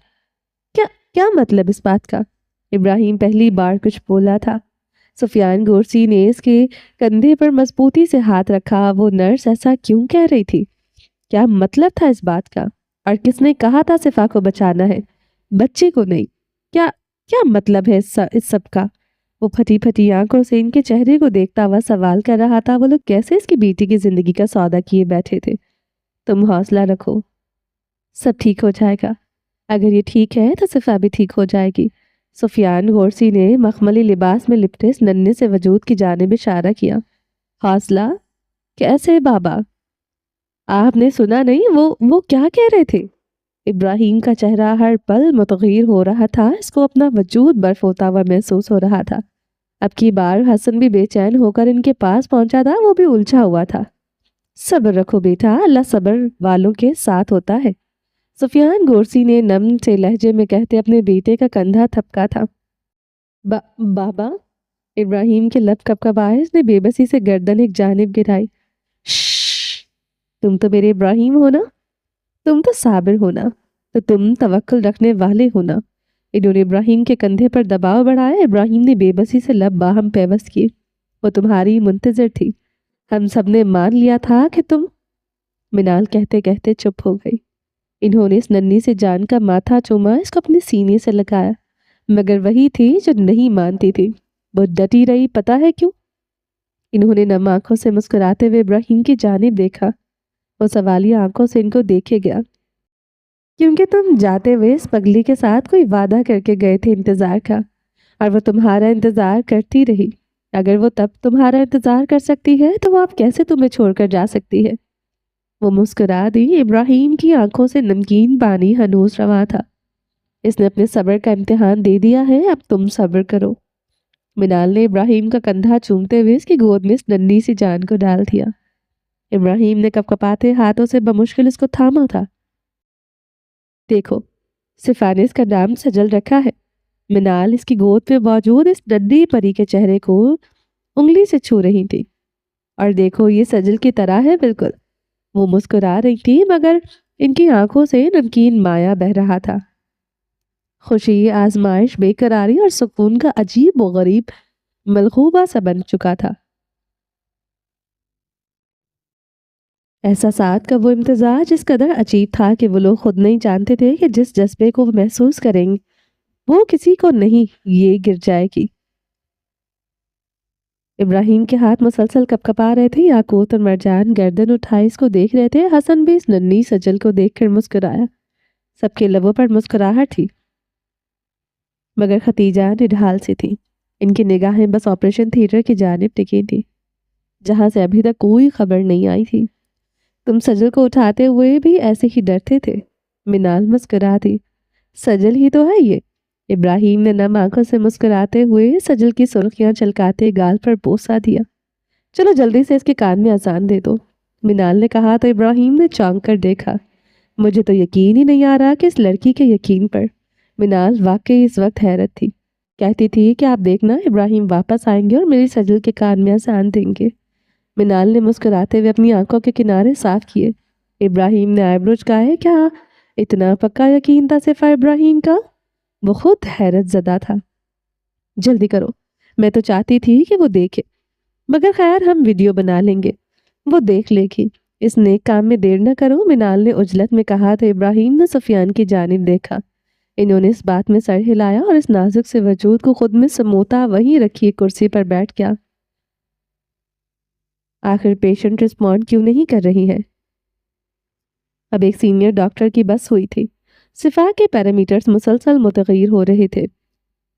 کیا کیا مطلب اس بات کا؟ ابراہیم پہلی بار کچھ بولا تھا۔ سفیان گورسی نے اس کے کندھے پر مضبوطی سے ہاتھ رکھا۔ وہ نرس ایسا کیوں کہہ رہی تھی؟ کیا مطلب تھا اس بات کا؟ اور کس نے کہا تھا صفا کو بچانا ہے، بچے کو نہیں؟ کیا مطلب ہے اس سب کا؟ وہ پھٹی پھٹی آنکھوں سے ان کے چہرے کو دیکھتا ہوا سوال کر رہا تھا۔ وہ لوگ کیسے اس کی بیٹی کی زندگی کا سودا کیے بیٹھے تھے؟ تم حوصلہ رکھو، سب ٹھیک ہو جائے گا۔ اگر یہ ٹھیک ہے تو صفا بھی ٹھیک ہو جائے گی۔ سفیان گورسی نے مخملی لباس میں لپٹے اس ننھے سے وجود کی جانب اشارہ کیا۔ حوصلہ کیسے بابا؟ آپ نے سنا نہیں وہ کیا کہہ رہے تھے؟ ابراہیم کا چہرہ ہر پل متغیر ہو رہا تھا۔ اس کو اپنا وجود برف ہوتا ہوا محسوس ہو رہا تھا۔ اب کی بار حسن بھی بے چین ہو کر ان کے پاس پہنچا تھا۔ وہ بھی الجھا ہوا تھا۔ صبر رکھو بیٹا، اللہ صبر والوں کے ساتھ ہوتا ہے، سفیان گورسی نے نم سے لہجے میں کہتے اپنے بیٹے کا کندھا تھپکا تھا۔ بابا ابراہیم کے لب کپکپائے، اس نے بے بسی سے گردن ایک جانب گرائی۔ شش، تم تو میرے ابراہیم ہو نا، تم تو صابر ہونا، تو تم توکل رکھنے والے ہونا۔ انہوں نے ابراہیم کے کندھے پر دباؤ بڑھایا۔ ابراہیم نے بے بسی سے لب باہم پیوست کیے۔ وہ تمہاری منتظر تھی، ہم سب نے مان لیا تھا کہ تم۔ منال کہتے کہتے چپ ہو گئی۔ انہوں نے اس ننھی سے جان کا ماتھا چوما، اس کو اپنے سینے سے لگایا، مگر وہی تھی جو نہیں مانتی تھی۔ وہ ڈٹی رہی، پتہ ہے کیوں؟ انہوں نے نم آنکھوں سے مسکراتے ہوئے ابراہیم کی جانب دیکھا۔ وہ سوالیہ آنکھوں سے ان کو دیکھے گیا۔ کیونکہ تم جاتے ہوئے اس پگلی کے ساتھ کوئی وعدہ کر کے گئے تھے انتظار کا، اور وہ تمہارا انتظار کرتی رہی۔ اگر وہ تب تمہارا انتظار کر سکتی ہے تو وہ اب کیسے تمہیں چھوڑ کر جا سکتی ہے؟ وہ مسکرا دی۔ ابراہیم کی آنکھوں سے نمکین پانی ہنوز رواں تھا۔ اس نے اپنے صبر کا امتحان دے دیا ہے، اب تم صبر کرو۔ منال نے ابراہیم کا کندھا چومتے ہوئے اس کی گود میں اس ننھی سی جان کو ڈال دیا۔ ابراہیم نے کپکپاتے ہاتھوں سے بمشکل اس کو تھاما تھا۔ دیکھو، صفا نے اس کا نام سجل رکھا ہے۔ منال اس کی گود پہ موجود اس ننھی پری کے چہرے کو انگلی سے چھو رہی تھی۔ اور دیکھو، یہ سجل کی طرح ہے بالکل۔ وہ مسکرا رہی تھی، مگر ان کی آنکھوں سے نمکین مایا بہہ رہا تھا۔ خوشی، آزمائش، بے قراری اور سکون کا عجیب و غریب ملغوبہ سا بن چکا تھا۔ احساسات کا وہ امتزاج اس قدر عجیب تھا کہ وہ لوگ خود نہیں جانتے تھے کہ جس جذبے کو وہ محسوس کریں گے وہ کسی کو نہیں یہ گر جائے گی۔ ابراہیم کے ہاتھ مسلسل کپکپا رہے تھے۔ یاقوت اور مرجان گردن اٹھائے اس کو دیکھ رہے تھے۔ حسن بھی اس ننھی سجل کو دیکھ کر مسکرایا۔ سب کے لبوں پر مسکراہٹ تھی، مگر ختیجہ نڈھال سی تھی۔ ان کی نگاہیں بس آپریشن تھیٹر کی جانب ٹکی تھی، جہاں سے ابھی تک کوئی خبر نہیں آئی تھی۔ تم سجل کو اٹھاتے ہوئے بھی ایسے ہی ڈرتے تھے؟ منال مسکرا دی۔ سجل ہی تو ہے یہ۔ ابراہیم نے نم آنکھوں سے مسکراتے ہوئے سجل کی سرخیاں چلکاتے گال پر بوسہ دیا۔ چلو جلدی سے اس کے کان میں اذان دے دو، منال نے کہا تو ابراہیم نے چونک کر دیکھا۔ مجھے تو یقین ہی نہیں آ رہا کہ اس لڑکی کے یقین پر۔ منال واقعی اس وقت حیرت تھی، کہتی تھی کہ آپ دیکھنا ابراہیم واپس آئیں گے اور میری سجل کے کان میں اذان دیں گے۔ منال نے مسکراتے ہوئے اپنی آنکھوں کے کنارے صاف کیے۔ ابراہیم نے آئے بروج کہا، کیا اتنا پکا یقین تھا صفا ابراہیم کا؟ وہ خود حیرت زدہ تھا۔ جلدی کرو، میں تو چاہتی تھی کہ وہ دیکھے، مگر خیر ہم ویڈیو بنا لیں گے، وہ دیکھ لے گی۔ اس نیک کام میں دیر نہ کرو، منال نے عجلت میں کہا تو ابراہیم نے سفیان کی جانب دیکھا۔ انہوں نے اس بات میں سر ہلایا اور اس نازک سے وجود کو خود میں سموتا وہیں رکھی کرسی پر بیٹھ گیا۔ آخر پیشنٹ رسپونڈ کیوں نہیں کر رہی ہے؟ اب ایک سینئر ڈاکٹر کی بس ہوئی تھی۔ صفا کے پیرامیٹرز مسلسل متغیر ہو رہے تھے۔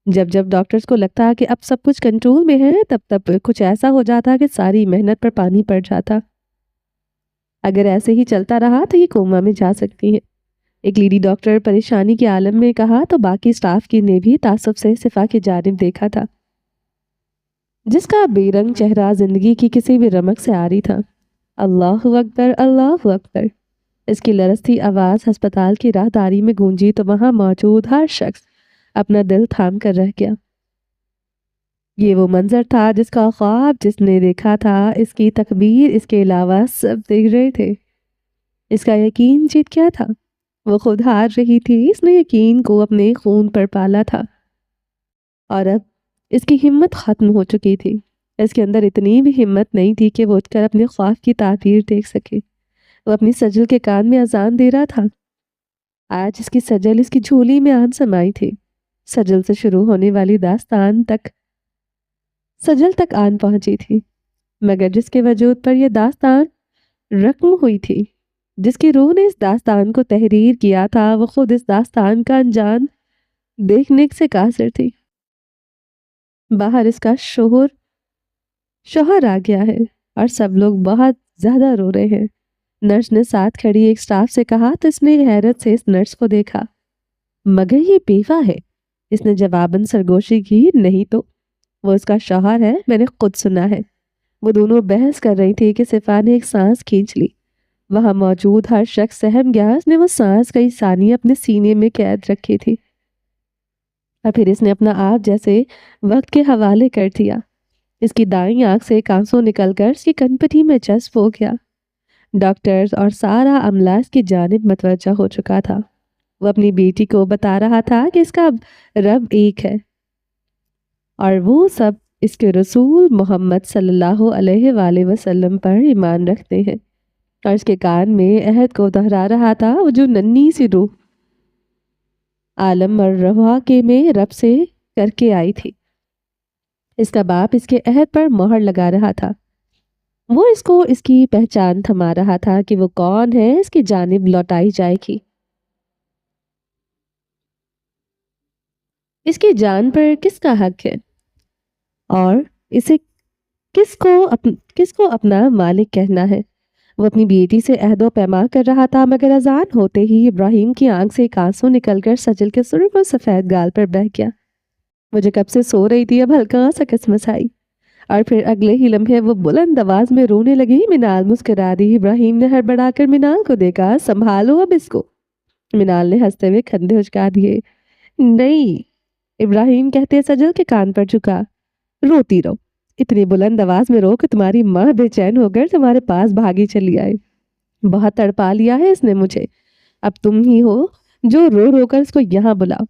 جب جب ڈاکٹرز کو لگتا کہ اب سب کچھ کنٹرول میں ہے، تب تب کچھ ایسا ہو جاتا کہ ساری محنت پر پانی پڑ جاتا۔ اگر ایسے ہی چلتا رہا تو یہ کوما میں جا سکتی ہے، ایک لیڈی ڈاکٹر پریشانی کے عالم میں کہا تو باقی سٹاف کی نے بھی تعصب سے صفا کی جانب دیکھا تھا، جس کا بے رنگ چہرہ زندگی کی کسی بھی رمق سے عاری تھا۔ اللہ اکبر، اللہ اکبر، اس کی لرزتی آواز ہسپتال کی راہداری میں گونجی تو وہاں موجود ہر شخص اپنا دل تھام کر رہ گیا۔ یہ وہ منظر تھا جس کا خواب جس نے دیکھا تھا، اس کی تکبیر، اس کے علاوہ سب دیکھ رہے تھے۔ اس کا یقین جیت کیا تھا، وہ خود ہار رہی تھی۔ اس نے یقین کو اپنے خون پر پالا تھا اور اب اس کی ہمت ختم ہو چکی تھی۔ اس کے اندر اتنی بھی ہمت نہیں تھی کہ وہ اٹھ کر اپنے خواب کی تعبیر دیکھ سکے۔ وہ اپنی سجل کے کان میں اذان دے رہا تھا۔ آج اس کی سجل اس کی جھولی میں آن سمائی تھی۔ سجل سے شروع ہونے والی داستان تک سجل تک آن پہنچی تھی، مگر جس کے وجود پر یہ داستان رقم ہوئی تھی، جس کی روح نے اس داستان کو تحریر کیا تھا، وہ خود اس داستان کا انجام دیکھنے سے قاصر تھی۔ باہر اس کا شوہر آ گیا ہے اور سب لوگ بہت زیادہ رو رہے ہیں۔ نرس نے ساتھ کھڑی ایک سٹاف سے کہا تو اس نے حیرت سے اس نرس کو دیکھا۔ مگر یہ بیوہ ہے، اس نے جواباً سرگوشی کی۔ نہیں تو وہ اس کا شوہر ہے، میں نے خود سنا ہے۔ وہ دونوں بحث کر رہی تھی کہ صفا نے ایک سانس کھینچ لی۔ وہاں موجود ہر شخص سہم گیا۔ اس نے وہ سانس کئی ثانیے اپنے سینے میں قید رکھی تھی اور پھر اس نے اپنا آپ جیسے وقت کے حوالے کر دیا۔ اس کی دائیں آنکھ سے ایک آنسو نکل کر اس کی کنپٹی میں جذب ہو گیا۔ ڈاکٹرز اور سارا عملہ اس کی جانب متوجہ ہو چکا تھا۔ وہ اپنی بیٹی کو بتا رہا تھا کہ اس کا رب ایک ہے اور وہ سب اس کے رسول محمد صلی اللہ علیہ وآلہ وسلم پر ایمان رکھتے ہیں، اور اس کے کان میں عہد کو دہرا رہا تھا وہ جو ننھی سی روح عالم الرواح کے میں رب سے کر کے آئی تھی۔ اس کا باپ اس کے عہد پر مہر لگا رہا تھا۔ وہ اس کو اس کی پہچان تھما رہا تھا کہ وہ کون ہے، اس کی جانب لوٹائی جائے گی۔ اس کی جان پر کس کا حق ہے اور اسے کس کو اپنا مالک کہنا ہے؟ وہ اپنی بیٹی سے عہد و پیمان کر رہا تھا، مگر اذان ہوتے ہی ابراہیم کی آنکھ سے ایک آنسو نکل کر سجل کے سرخ اور سفید گال پر بہہ گیا۔ مجھے کب سے سو رہی تھی، اب ہلکا سا کسمس آئی، اور پھر اگلے ہی لمحے وہ بلند آواز میں رونے لگی۔ منال مسکرا دی۔ ابراہیم نے ہڑبڑا کر منال کو دیکھا۔ سنبھالو اب اس کو۔ منال نے ہنستے ہوئے کندھے اچکا دیے۔ نہیں، ابراہیم کہتے سجل کے کان پر جھکا۔ روتی رہو، اتنی بلند آواز میں رو کہ تمہاری ماں بے چین ہو کر تمہارے پاس بھاگی چلی آئے۔ بہت تڑپا لیا ہے اس نے مجھے، اب تم ہی ہو جو رو رو کر اس کو یہاں بلاؤ۔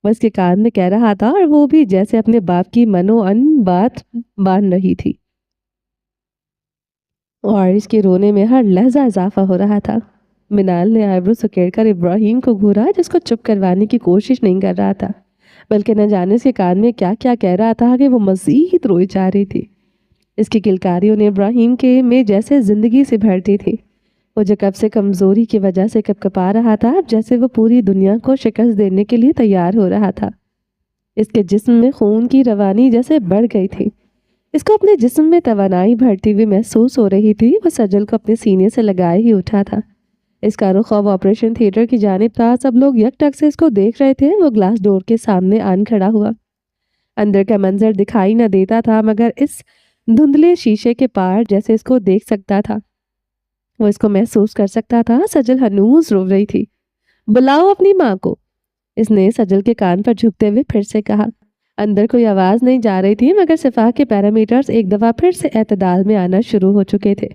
وہ اس کے کان میں کہہ رہا تھا، اور وہ بھی جیسے اپنے باپ کی منو ان بات باندھ رہی تھی، اور اس کے رونے میں ہر لہجہ اضافہ ہو رہا تھا۔ منال نے آئیبرو سکیڑ کر ابراہیم کو گھورا، جس کو چپ کروانے کی کوشش نہیں کر رہا تھا، بلکہ نہ جانے اس کے کان میں کیا کیا کہہ رہا تھا کہ وہ مزید روئی جا رہی تھی۔ اس کی کلکاریوں نے ابراہیم کے میں جیسے زندگی سے بھرتی تھی۔ وہ جو کب سے کمزوری کی وجہ سے کپکپا رہا تھا، اب جیسے وہ پوری دنیا کو شکست دینے کے لیے تیار ہو رہا تھا۔ اس کے جسم میں خون کی روانی جیسے بڑھ گئی تھی۔ اس کو اپنے جسم میں توانائی بڑھتی ہوئی محسوس ہو رہی تھی۔ وہ سجل کو اپنے سینے سے لگائے ہی اٹھا تھا۔ اس کا رخ اب آپریشن تھیٹر کی جانب تھا۔ سب لوگ یک ٹک سے اس کو دیکھ رہے تھے۔ وہ گلاس ڈور کے سامنے آن کھڑا ہوا۔ اندر کا منظر دکھائی نہ دیتا تھا، مگر اس دھندلے شیشے کے پار جیسے اس کو دیکھ سکتا تھا۔ وہ اس کو محسوس کر سکتا تھا۔ سجل ہنوز رو رہی تھی۔ بلاؤ اپنی ماں کو، اس نے سجل کے کان پر جھکتے ہوئے پھر سے کہا۔ اندر کوئی آواز نہیں جا رہی تھی، مگر صفحہ کے پیرامیٹرز ایک دفعہ پھر سے اعتدال میں آنا شروع ہو چکے تھے۔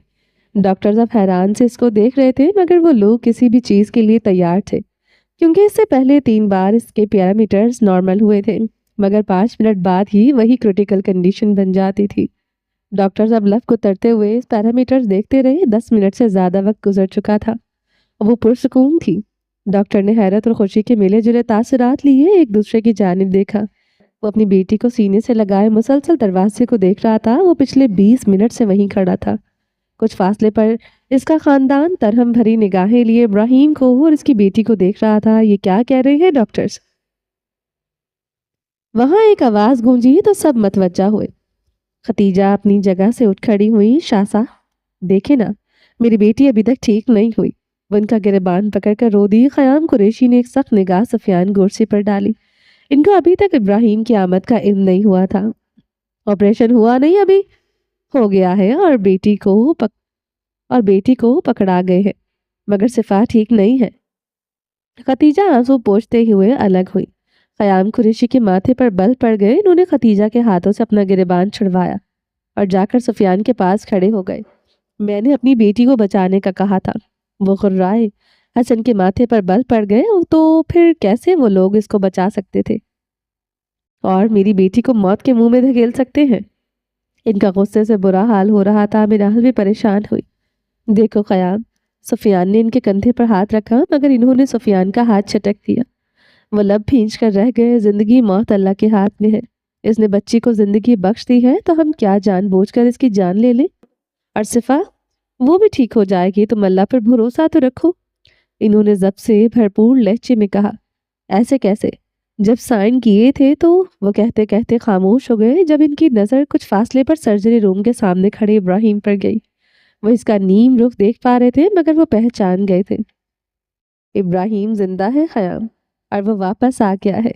ڈاکٹرز اب حیران سے اس کو دیکھ رہے تھے، مگر وہ لوگ کسی بھی چیز کے لیے تیار تھے، کیونکہ اس سے پہلے 3 بار اس کے پیرامیٹرز نارمل ہوئے تھے، مگر 5 منٹ بعد ہی وہی کریٹیکل کنڈیشن بن جاتی تھی۔ ڈاکٹرز اب لفظ کترتے ہوئے اس پیرامیٹرز دیکھتے رہے۔ 10 منٹ سے زیادہ وقت گزر چکا تھا۔ وہ پرسکون تھی۔ ڈاکٹر نے حیرت اور خوشی کے ملے جلے تاثرات لیے ایک دوسرے کی جانب دیکھا۔ وہ اپنی بیٹی کو سینے سے لگائے مسلسل دروازے کو دیکھ رہا تھا۔ وہ پچھلے 20 منٹ سے وہیں کھڑا تھا۔ کچھ فاصلے پر اس کا خاندان ترہم بھری نگاہیں لیے ابراہیم کو اور اس کی بیٹی کو دیکھ رہا تھا۔ یہ کیا کہہ رہے ہیں ڈاکٹرز؟ وہاں ایک آواز گونجی تو سب متوجہ ہوئے۔ ختیجہ اپنی جگہ سے اٹھ کھڑی ہوئی۔ شاہ دیکھیں نا، میری بیٹی ابھی تک ٹھیک نہیں ہوئی۔ وہ ان کا گریبان پکڑ کر رو دی۔ خیام قریشی نے ایک سخت نگاہ سفیان گورسی پر ڈالی۔ ان کو ابھی تک ابراہیم کی آمد کا علم نہیں ہوا تھا۔ آپریشن ہوا نہیں، ابھی ہو گیا ہے، اور بیٹی کو پکڑا گئے ہیں، مگر صفحہ ٹھیک نہیں ہے۔ ختیجہ آنسو پوچھتے ہوئے الگ ہوئی۔ خیام قریشی کے ماتھے پر بل پڑ گئے۔ انہوں نے ختیجہ کے ہاتھوں سے اپنا گریبان چھڑوایا اور جا کر سفیان کے پاس کھڑے ہو گئے۔ میں نے اپنی بیٹی کو بچانے کا کہا تھا۔ وہ غرائے۔ حسن کے ماتھے پر بل پڑ گئے۔ تو پھر کیسے وہ لوگ اس کو بچا سکتے تھے اور میری بیٹی کو موت کے منہ میں دھکیل سکتے ہیں؟ ان کا غصے سے برا حال ہو رہا تھا۔ منال بھی پریشان ہوئی۔ دیکھو خیام، سفیان نے ان کے کندھے پر ہاتھ رکھا، مگر انہوں نے سفیان کا ہاتھ چھٹک دیا۔ وہ لب بھینچ کر رہ گئے۔ زندگی موت اللہ کے ہاتھ میں ہے۔ اس نے بچی کو زندگی بخش دی ہے، تو ہم کیا جان بوجھ کر اس کی جان لے لیں؟ اور صفا، وہ بھی ٹھیک ہو جائے گی، تم اللہ پر بھروسہ تو رکھو۔ انہوں نے ضبط سے بھرپور لہجے میں کہا۔ ایسے کیسے؟ جب سائن کیے تھے تو وہ کہتے کہتے خاموش ہو گئے، جب ان کی نظر کچھ فاصلے پر سرجری روم کے سامنے کھڑے ابراہیم پر گئی۔ وہ اس کا نیم رخ دیکھ پا رہے تھے، مگر وہ پہچان گئے تھے۔ ابراہیم زندہ ہے خیام، اور وہ واپس آ گیا ہے،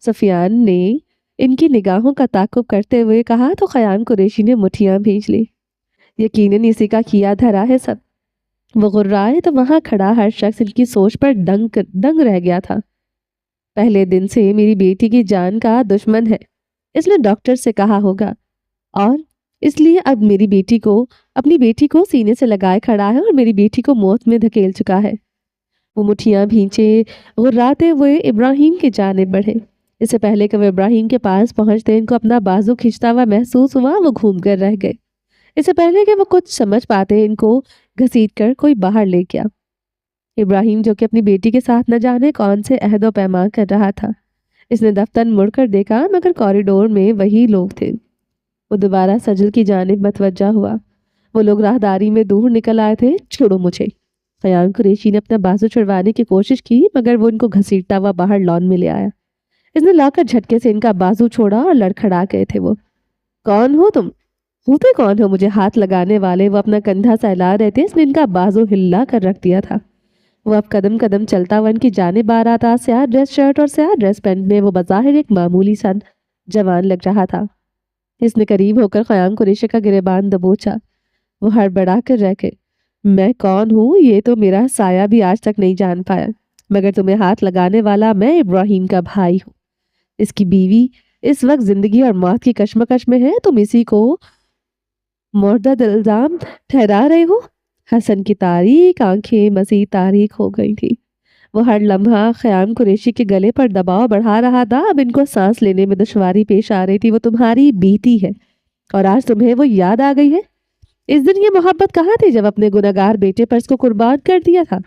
سفیان نے ان کی نگاہوں کا تعاقب کرتے ہوئے کہا تو خیام قریشی نے مٹھیاں بھیج لی۔ یقیناً اسی کا کیا دھرا ہے سب۔ وہ غرائے تو وہاں کھڑا ہر شخص ان کی سوچ پر دنگ رہ گیا تھا۔ پہلے دن سے میری بیٹی کی جان کا دشمن ہے، اس نے ڈاکٹر سے کہا ہوگا، اور اس لیے اب میری بیٹی کو اپنی بیٹی کو سینے سے لگائے کھڑا ہے اور میری بیٹی کو موت میں دھکیل چکا ہے۔ وہ مٹھیاں بھینچے غراتے ہوئے ابراہیم کی جانب بڑھے۔ اس سے پہلے کہ وہ ابراہیم کے پاس پہنچتے ان کو اپنا بازو کھینچتا ہوا محسوس ہوا، وہ گھوم کر رہ گئے۔ اس سے پہلے کہ وہ کچھ سمجھ پاتے ان کو گھسیٹ کر کوئی باہر لے گیا۔ ابراہیم جو کہ اپنی بیٹی کے ساتھ نہ جانے کون سے عہد و پیمان کر رہا تھا، اس نے دفتن مڑ کر دیکھا مگر کوریڈور میں وہی لوگ تھے۔ وہ دوبارہ سجل کی جانب متوجہ ہوا۔ وہ لوگ راہداری میں دور نکل آئے تھے۔ چھوڑو مجھے۔ خیام قریشی نے اپنا بازو چھڑوانے کی کوشش کی مگر وہ ان کو گھسیٹتا ہوا باہر لان میں لے آیا۔ اس نے لا کر جھٹکے سے ان کا بازو چھوڑا اور لڑکھڑا گئے تھے وہ۔ کون ہو تم؟ ہوتے کون ہو مجھے ہاتھ لگانے والے؟ وہ اپنا کندھا سہلا رہے تھے۔ اس نے ان کا بازو ہلا کر رکھ دیا تھا۔ وہ اب قدم قدم چلتا ہوا ان کی جانب آ رہا تھا۔ سیاہ ڈریس شرٹ اور سیاہ ڈریس پینٹ میں وہ بظاہر ایک معمولی سا جوان لگ رہا تھا۔ اس نے قریب ہو کر خیام قریشی کا گریبان دبوچا۔ وہ ہڑبڑا کر رہ گئے۔ میں کون ہوں یہ تو میرا سایہ بھی آج تک نہیں جان پایا، مگر تمہیں ہاتھ لگانے والا میں ابراہیم کا بھائی ہوں، اس کی بیوی۔ اس وقت زندگی اور موت کی کشمکش میں ہے، تم اسی کو مردد الزام ٹھہرا رہے ہو۔ حسن کی تاریک آنکھیں مزید تاریک ہو گئی تھی۔ وہ ہر لمحہ خیام قریشی کے گلے پر دباؤ بڑھا رہا تھا۔ اب ان کو سانس لینے میں دشواری پیش آ رہی تھی۔ وہ تمہاری بیٹی ہے اور آج تمہیں وہ یاد آ گئی ہے؟ اس دن یہ محبت کہاں تھی جب اپنے گنہگار بیٹے پر اس کو قربان کر دیا تھا؟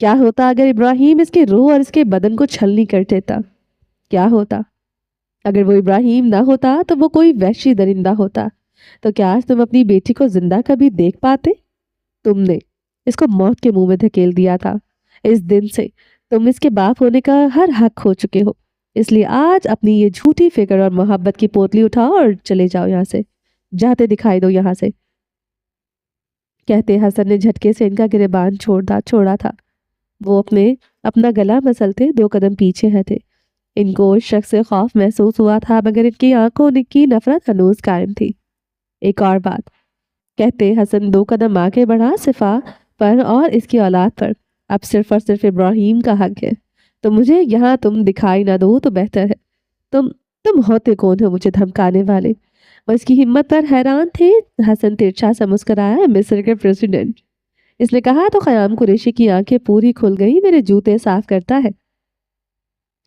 کیا ہوتا اگر ابراہیم اس کے روح اور اس کے بدن کو چھلنی کر دیتا؟ کیا ہوتا اگر وہ ابراہیم نہ ہوتا تو وہ کوئی وحشی درندہ ہوتا؟ تو کیا آج تم اپنی بیٹی کو زندہ کبھی دیکھ پاتے؟ تم نے اس کو موت کے منہ میں دھکیل دیا تھا۔ اس دن سے تم اس کے باپ ہونے کا ہر حق کھو چکے ہو۔ اس لیے آج اپنی یہ جھوٹی فکر اور محبت کی پوتلی اٹھاؤ اور چلے جاؤ یہاں سے، جاتے دکھائی دو یہاں سے، کہتے حسن نے جھٹکے سے ان کا گریبان چھوڑا تھا۔ وہ اپنا گلا مسلتے 2 قدم پیچھے ہٹے۔ ان کو اس شخص سے خوف محسوس ہوا تھا مگر ان کی آنکھوں کی نفرت ہنوز قائم تھی۔ ایک اور بات، کہتے حسن 2 قدم آگے بڑھا، صفا پر اور اس کی اولاد پر اب صرف اور صرف ابراہیم کا حق ہے۔ تو مجھے یہاں تم دکھائی نہ دو تو بہتر ہے۔ تم ہوتے کون ہو مجھے دھمکانے والے؟ وہ اس کی ہمت پر حیران تھے۔ حسن ترچھا سا مسکرایا۔ مصر کے پریزیڈنٹ، اس نے کہا تو خیام قریشی کی آنکھیں پوری کھل گئی۔ میرے جوتے صاف کرتا ہے۔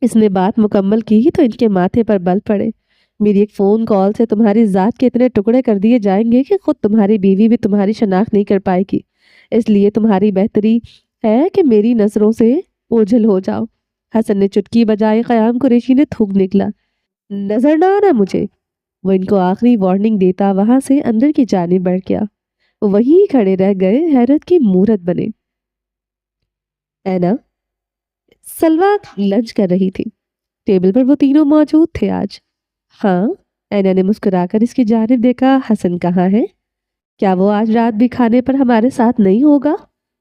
اس نے بات مکمل کی تو ان کے ماتھے پر بل پڑے۔ میری ایک فون کال سے تمہاری ذات کے اتنے ٹکڑے کر دیے جائیں گے کہ خود تمہاری بیوی بھی تمہاری شناخت نہیں کر پائے گی۔ اس لیے تمہاری بہتری ہے کہ میری نظروں سے اوجھل ہو جاؤ۔ حسن نے چٹکی بجائی۔ خیام قریشی نے تھوک نکلا۔ نظر نہ آنا مجھے۔ وہ ان کو آخری وارننگ دیتا وہاں سے اندر کی جانب بڑھ گیا۔ وہ وہیں کھڑے رہ گئے، حیرت کی مورت بنے۔ اینا سلویٰ لنچ کر رہی تھی۔ ٹیبل پر وہ تینوں موجود تھے آج۔ ہاں، اینا نے مسکرا کر اس کی جانب دیکھا۔ حسن کہاں ہے؟ کیا وہ آج رات بھی کھانے پر ہمارے ساتھ نہیں ہوگا؟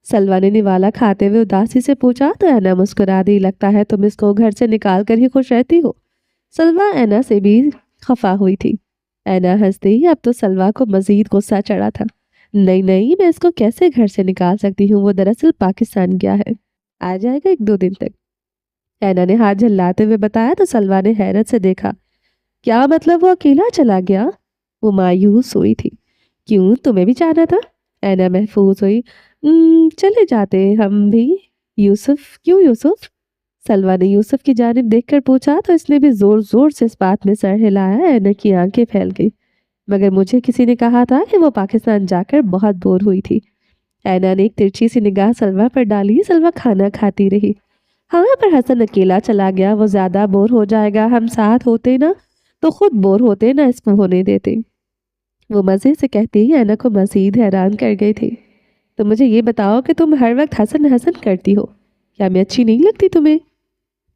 سلویٰ نے نوالا کھاتے ہوئے اداسی سے پوچھا تو اینا مسکرا دی۔ لگتا ہے تم اس کو گھر سے نکال کر ہی خوش رہتی ہو۔ سلویٰ اینا سے بھی خفا ہوئی تھی۔ اینا ہنس دی۔ اب تو سلویٰ کو مزید غصہ چڑھا تھا۔ نہیں، میں اس کو کیسے گھر سے نکال سکتی ہوں؟ وہ دراصل پاکستان گیا ہے، آ جائے گا 1-2 دن تک۔ اینا نے ہاتھ جھلاتے ہوئے بتایا تو سلویٰ نے حیرت سے دیکھا۔ کیا مطلب وہ اکیلا چلا گیا؟ وہ مایوس ہوئی تھی۔ کیوں، تمہیں بھی جانا تھا؟ اینا محفوظ ہوئی۔ چلے جاتے ہم بھی۔ یوسف؟ کیوں یوسف؟ سلویٰ نے یوسف کی جانب دیکھ کر پوچھا تو اس نے بھی زور زور سے اس بات میں سر ہلایا۔ اینا کی آنکھیں پھیل گئی۔ مگر مجھے کسی نے کہا تھا کہ وہ پاکستان جا کر بہت بور ہوئی تھی۔ اینا نے ایک ترچھی سی نگاہ سلویٰ پر ڈالی۔ سلویٰ کھانا کھاتی رہی۔ ہاں، پر حسن اکیلا چلا گیا، وہ زیادہ بور ہو جائے گا۔ ہم ساتھ ہوتے نا تو خود بور ہوتے، نہ اس کو ہونے دیتے۔ وہ مزے سے کہتی اینا کو مزید حیران کر گئی تھی۔ تو مجھے یہ بتاؤ کہ تم ہر وقت حسن حسن کرتی ہو، کیا میں اچھی نہیں لگتی تمہیں؟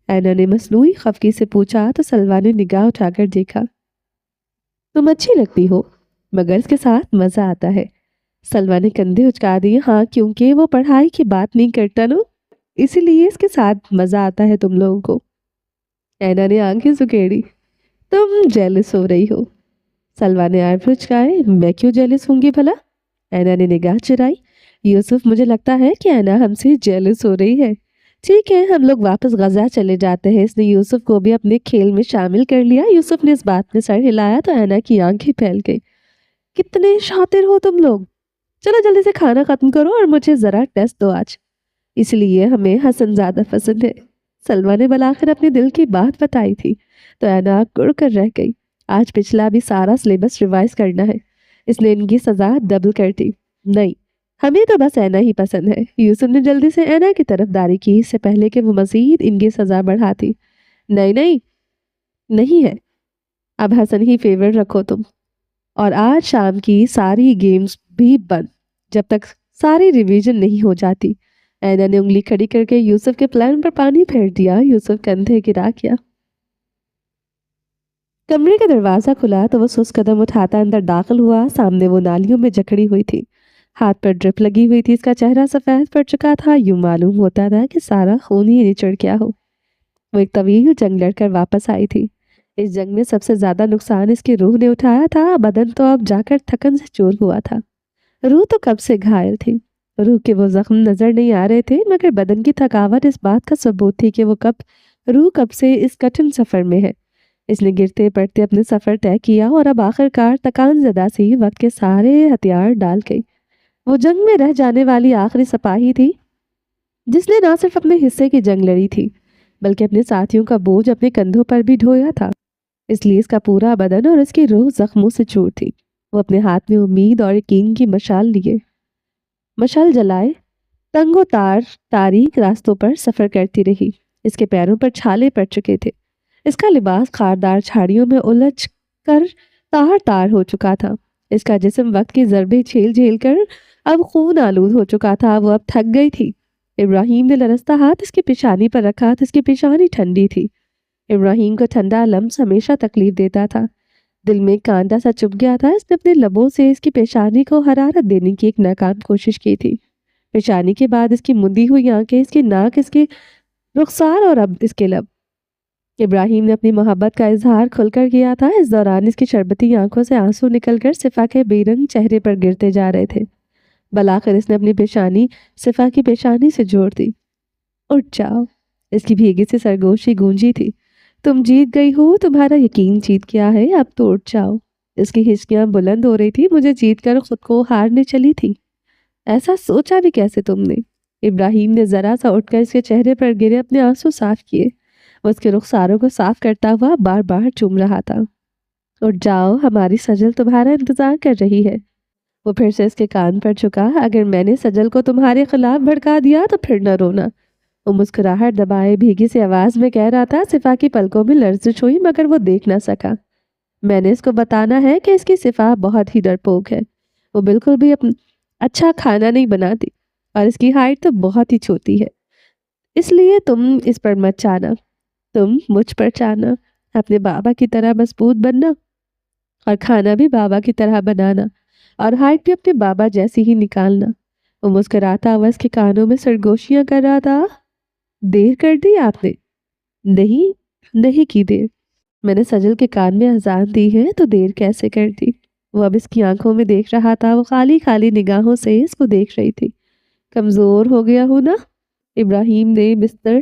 اینا نے مصنوعی خفگی سے پوچھا تو سلویٰ نے نگاہ اٹھا کر دیکھا۔ تم اچھی لگتی ہو مگر اس کے ساتھ مزہ آتا ہے۔ سلویٰ نے کندھے اچکا دیے۔ ہاں، کیونکہ وہ پڑھائی کی بات نہیں کرتا نا، اسی لیے اس کے ساتھ مزہ آتا ہے تم لوگوں کو۔ اینا نے آنکھیں سکیڑی۔ تم جیلس ہو رہی ہو۔ سلویٰ نے آئیبرو چکائے۔ میں کیوں جیلس ہوں گی بھلا؟ اینا نے نگاہ چرائی۔ یوسف، مجھے لگتا ہے کہ اینا ہم سے جیلس ہو رہی ہے۔ ٹھیک ہے، ہم لوگ واپس غزہ چلے جاتے ہیں۔ اس نے یوسف کو بھی اپنے کھیل میں شامل کر لیا۔ یوسف نے اس بات میں سر ہلایا تو اینا کی آنکھیں پھیل گئی۔ کتنے شاطر ہو تم لوگ، چلو جلدی سے کھانا ختم کرو اور مجھے ذرا ٹیسٹ دو آج، اس لیے ہمیں حسن زیادہ پسند ہے۔ سلما نے بلاخر اپنے دل کی بات بتائی تھی تو اینا گڑ کر رہ گئی۔ آج پچھلا بھی سارا سلیبس ریوائز کرنا ہے، اس نے ان کی سزا ڈبل کر دی۔ نہیں، ہمیں تو بس اینا ہی پسند ہے۔ یوسف نے جلدی سے اینا کی طرف داری کی اس سے پہلے کہ وہ مزید ان کی سزا بڑھاتی۔ نہیں نہیں نہیں ہے، اب حسن ہی فیور رکھو تم، اور آج شام کی ساری گیمز بھی بند جب تک ساری ریویژن نہیں ہو جاتی۔ اینا نے انگلی کھڑی کر کے یوسف کے پلان پر پانی پھیر دیا۔ یوسف کندھے گرا کیا۔ کمرے کا دروازہ کھلا تو وہ سست قدم اٹھاتا اندر داخل ہوا۔ سامنے وہ نالیوں میں جکڑی ہوئی تھی، ہاتھ پر ڈرپ لگی ہوئی تھی، اس کا چہرہ سفید پڑ چکا تھا، یوں معلوم ہوتا تھا کہ سارا خون ہی نچڑ گیا ہو۔ وہ ایک طویل جنگ لڑ کر واپس آئی تھی۔ اس جنگ میں سب سے زیادہ نقصان اس کی روح نے اٹھایا تھا، بدن تو اب جا کر تھکن سے چور ہوا تھا۔ روح تو کب سے گھائل تھی، روح کے وہ زخم نظر نہیں آ رہے تھے، مگر بدن کی تھکاوٹ اس بات کا ثبوت تھی کہ روح کب سے اس کٹھن سفر میں ہے۔ اس نے گرتے پڑتے اپنے سفر طے کیا اور اب آخرکار تکان زدہ سی وقت کے سارے ہتھیار ڈال گئی۔ وہ جنگ میں رہ جانے والی آخری سپاہی تھی جس نے نہ صرف اپنے حصے کی جنگ لڑی تھی بلکہ اپنے ساتھیوں کا بوجھ اپنے کندھوں پر بھی ڈھویا تھا، اس لیے اس کا پورا بدن اور اس کی روح زخموں سے چور تھی۔ وہ اپنے ہاتھ میں امید اور یقین کی مشعل جلائے تنگ و تاریک راستوں پر سفر کرتی رہی۔ اس کے پیروں پر چھالے پڑ چکے تھے، اس کا لباس خاردار جھاڑیوں میں الجھ کر تار ہو چکا تھا، اس کا جسم وقت کی ضربیں جھیل کر اب خون آلود ہو چکا تھا، وہ اب تھک گئی تھی۔ ابراہیم نے لرزتا ہاتھ اس کی پیشانی پر رکھا تو اس کی پیشانی ٹھنڈی تھی۔ ابراہیم کو ٹھنڈا لمس ہمیشہ تکلیف دیتا تھا، دل میں کانٹا سا چبھ گیا تھا۔ اس نے اپنے لبوں سے اس کی پیشانی کو حرارت دینے کی ایک ناکام کوشش کی تھی۔ پیشانی کے بعد اس کی مندی ہوئی آنکھیں، اس کی ناک، اس کی رخسار اور اب اس کے لب۔ ابراہیم نے اپنی محبت کا اظہار کھل کر کیا تھا، اس دوران اس کی شربتی آنکھوں سے آنسو نکل کر صفا کے بے رنگ چہرے پر گرتے جا رہے تھے۔ بلاخر اس نے اپنی پیشانی صفا کی پیشانی سے جوڑ دی۔ اٹھ جاؤ، اس کی بھیگی سے سرگوشی گونجی تھی۔ تم جیت گئی ہو، تمہارا یقین جیت گیا ہے، اب تو اٹھ جاؤ۔ اس کی ہچکیاں بلند ہو رہی تھی، مجھے جیت کر خود کو ہارنے چلی تھی، ایسا سوچا بھی کیسے تم نے؟ ابراہیم نے ذرا سا اٹھ کر اس کے چہرے پر گرے اپنے آنسو صاف کیے، وہ اس کے رخساروں کو صاف کرتا ہوا بار بار چوم رہا تھا۔ اٹھ جاؤ، ہماری سجل تمہارا انتظار کر رہی ہے۔ وہ پھر سے اس کے کان پر جھکا۔ اگر میں نے سجل کو تمہارے خلاف بھڑکا دیا تو پھر نہ رونا، وہ مسکراہٹ دبائے بھیگی سی آواز میں کہہ رہا تھا۔ صفا کی پلکوں میں لرزش ہوئی مگر وہ دیکھ نہ سکا۔ میں نے اس کو بتانا ہے کہ اس کی صفا بہت ہی ڈرپوک ہے، وہ بالکل بھی اچھا کھانا نہیں بناتی اور اس کی ہائٹ تو بہت ہی چھوٹی ہے، اس لیے تم اس پر مت چاہنا، تم مجھ پر چاہنا، اپنے بابا کی طرح مضبوط بننا اور کھانا بھی بابا کی طرح بنانا اور ہائٹ بھی اپنے بابا جیسی ہی نکالنا۔ وہ مسکراتا ہوا اس کے کانوں میں سرگوشیاں کر رہا تھا۔ دیر کر دی آپ نے؟ نہیں کی دیر، میں نے سجل کے کان میں اذان دی ہے تو دیر کیسے کر دی؟ وہ اب اس کی آنکھوں میں دیکھ رہا تھا، وہ خالی خالی نگاہوں سے اس کو دیکھ رہی تھی۔ کمزور ہو گیا ہو نا؟ ابراہیم نے بستر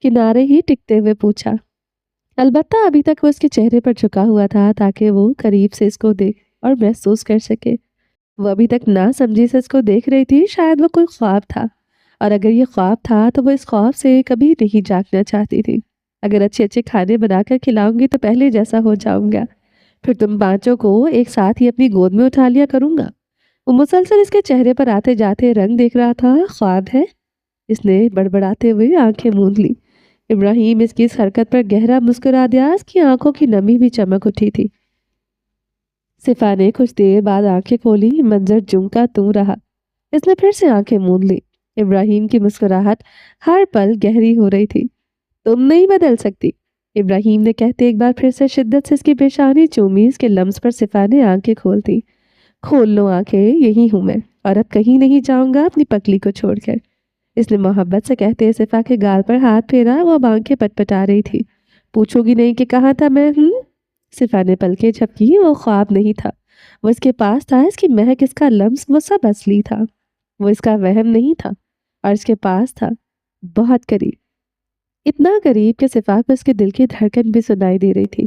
کنارے ہی ٹکتے ہوئے پوچھا۔ البتہ ابھی تک وہ اس کے چہرے پر جھکا ہوا تھا تاکہ وہ قریب سے اس کو دیکھ اور محسوس کر سکے۔ وہ ابھی تک نہ سمجھی سے اس کو دیکھ رہی تھی، شاید وہ کوئی خواب تھا، اور اگر یہ خواب تھا تو وہ اس خواب سے کبھی نہیں جاگنا چاہتی تھی۔ اگر اچھے اچھے کھانے بنا کر کھلاؤں گی تو پہلے جیسا ہو جاؤں گا، پھر تم پانچوں کو ایک ساتھ ہی اپنی گود میں اٹھا لیا کروں گا۔ وہ مسلسل اس کے چہرے پر آتے جاتے رنگ دیکھ رہا تھا۔ خواب ہے؟ اس نے بڑبڑاتے ہوئے آنکھیں موند لی۔ ابراہیم اس کی اس حرکت پر گہرا مسکرا دیا، اس کی آنکھوں کی نمی بھی چمک اٹھی تھی۔ صفا نے کچھ دیر بعد آنکھیں کھولی، منظر جوں کا توں رہا۔ اس نے پھر سے آنکھیں موند لی۔ ابراہیم کی مسکراہٹ ہر پل گہری ہو رہی تھی۔ تم نہیں بدل سکتی، ابراہیم نے کہتے ایک بار پھر سے شدت سے اس کی پیشانی چومی۔ اس کے لمس پر صفا نے آنکھیں کھول دی۔ کھول لو آنکھیں، یہی ہوں میں، اور اب کہیں نہیں جاؤں گا اپنی پکلی کو چھوڑ کر، اس نے محبت سے کہتے صفا کے گال پر ہاتھ پھیرا۔ وہ اب آنکھیں پٹپٹا رہی تھی۔ پوچھو گی نہیں کہ کہاں تھا میں؟ صفا نے پلکیں جھپکی۔ وہ خواب نہیں تھا، وہ اس کے پاس تھا، اس کی مہک، اس کا لمس، وہ سب اصلی تھا، وہ اس کا وہم نہیں تھا، اور اس کے پاس تھا، بہت قریب، اتنا قریب کہ صفا کو اس کے دل کی دھڑکن بھی سنائی دے رہی تھی۔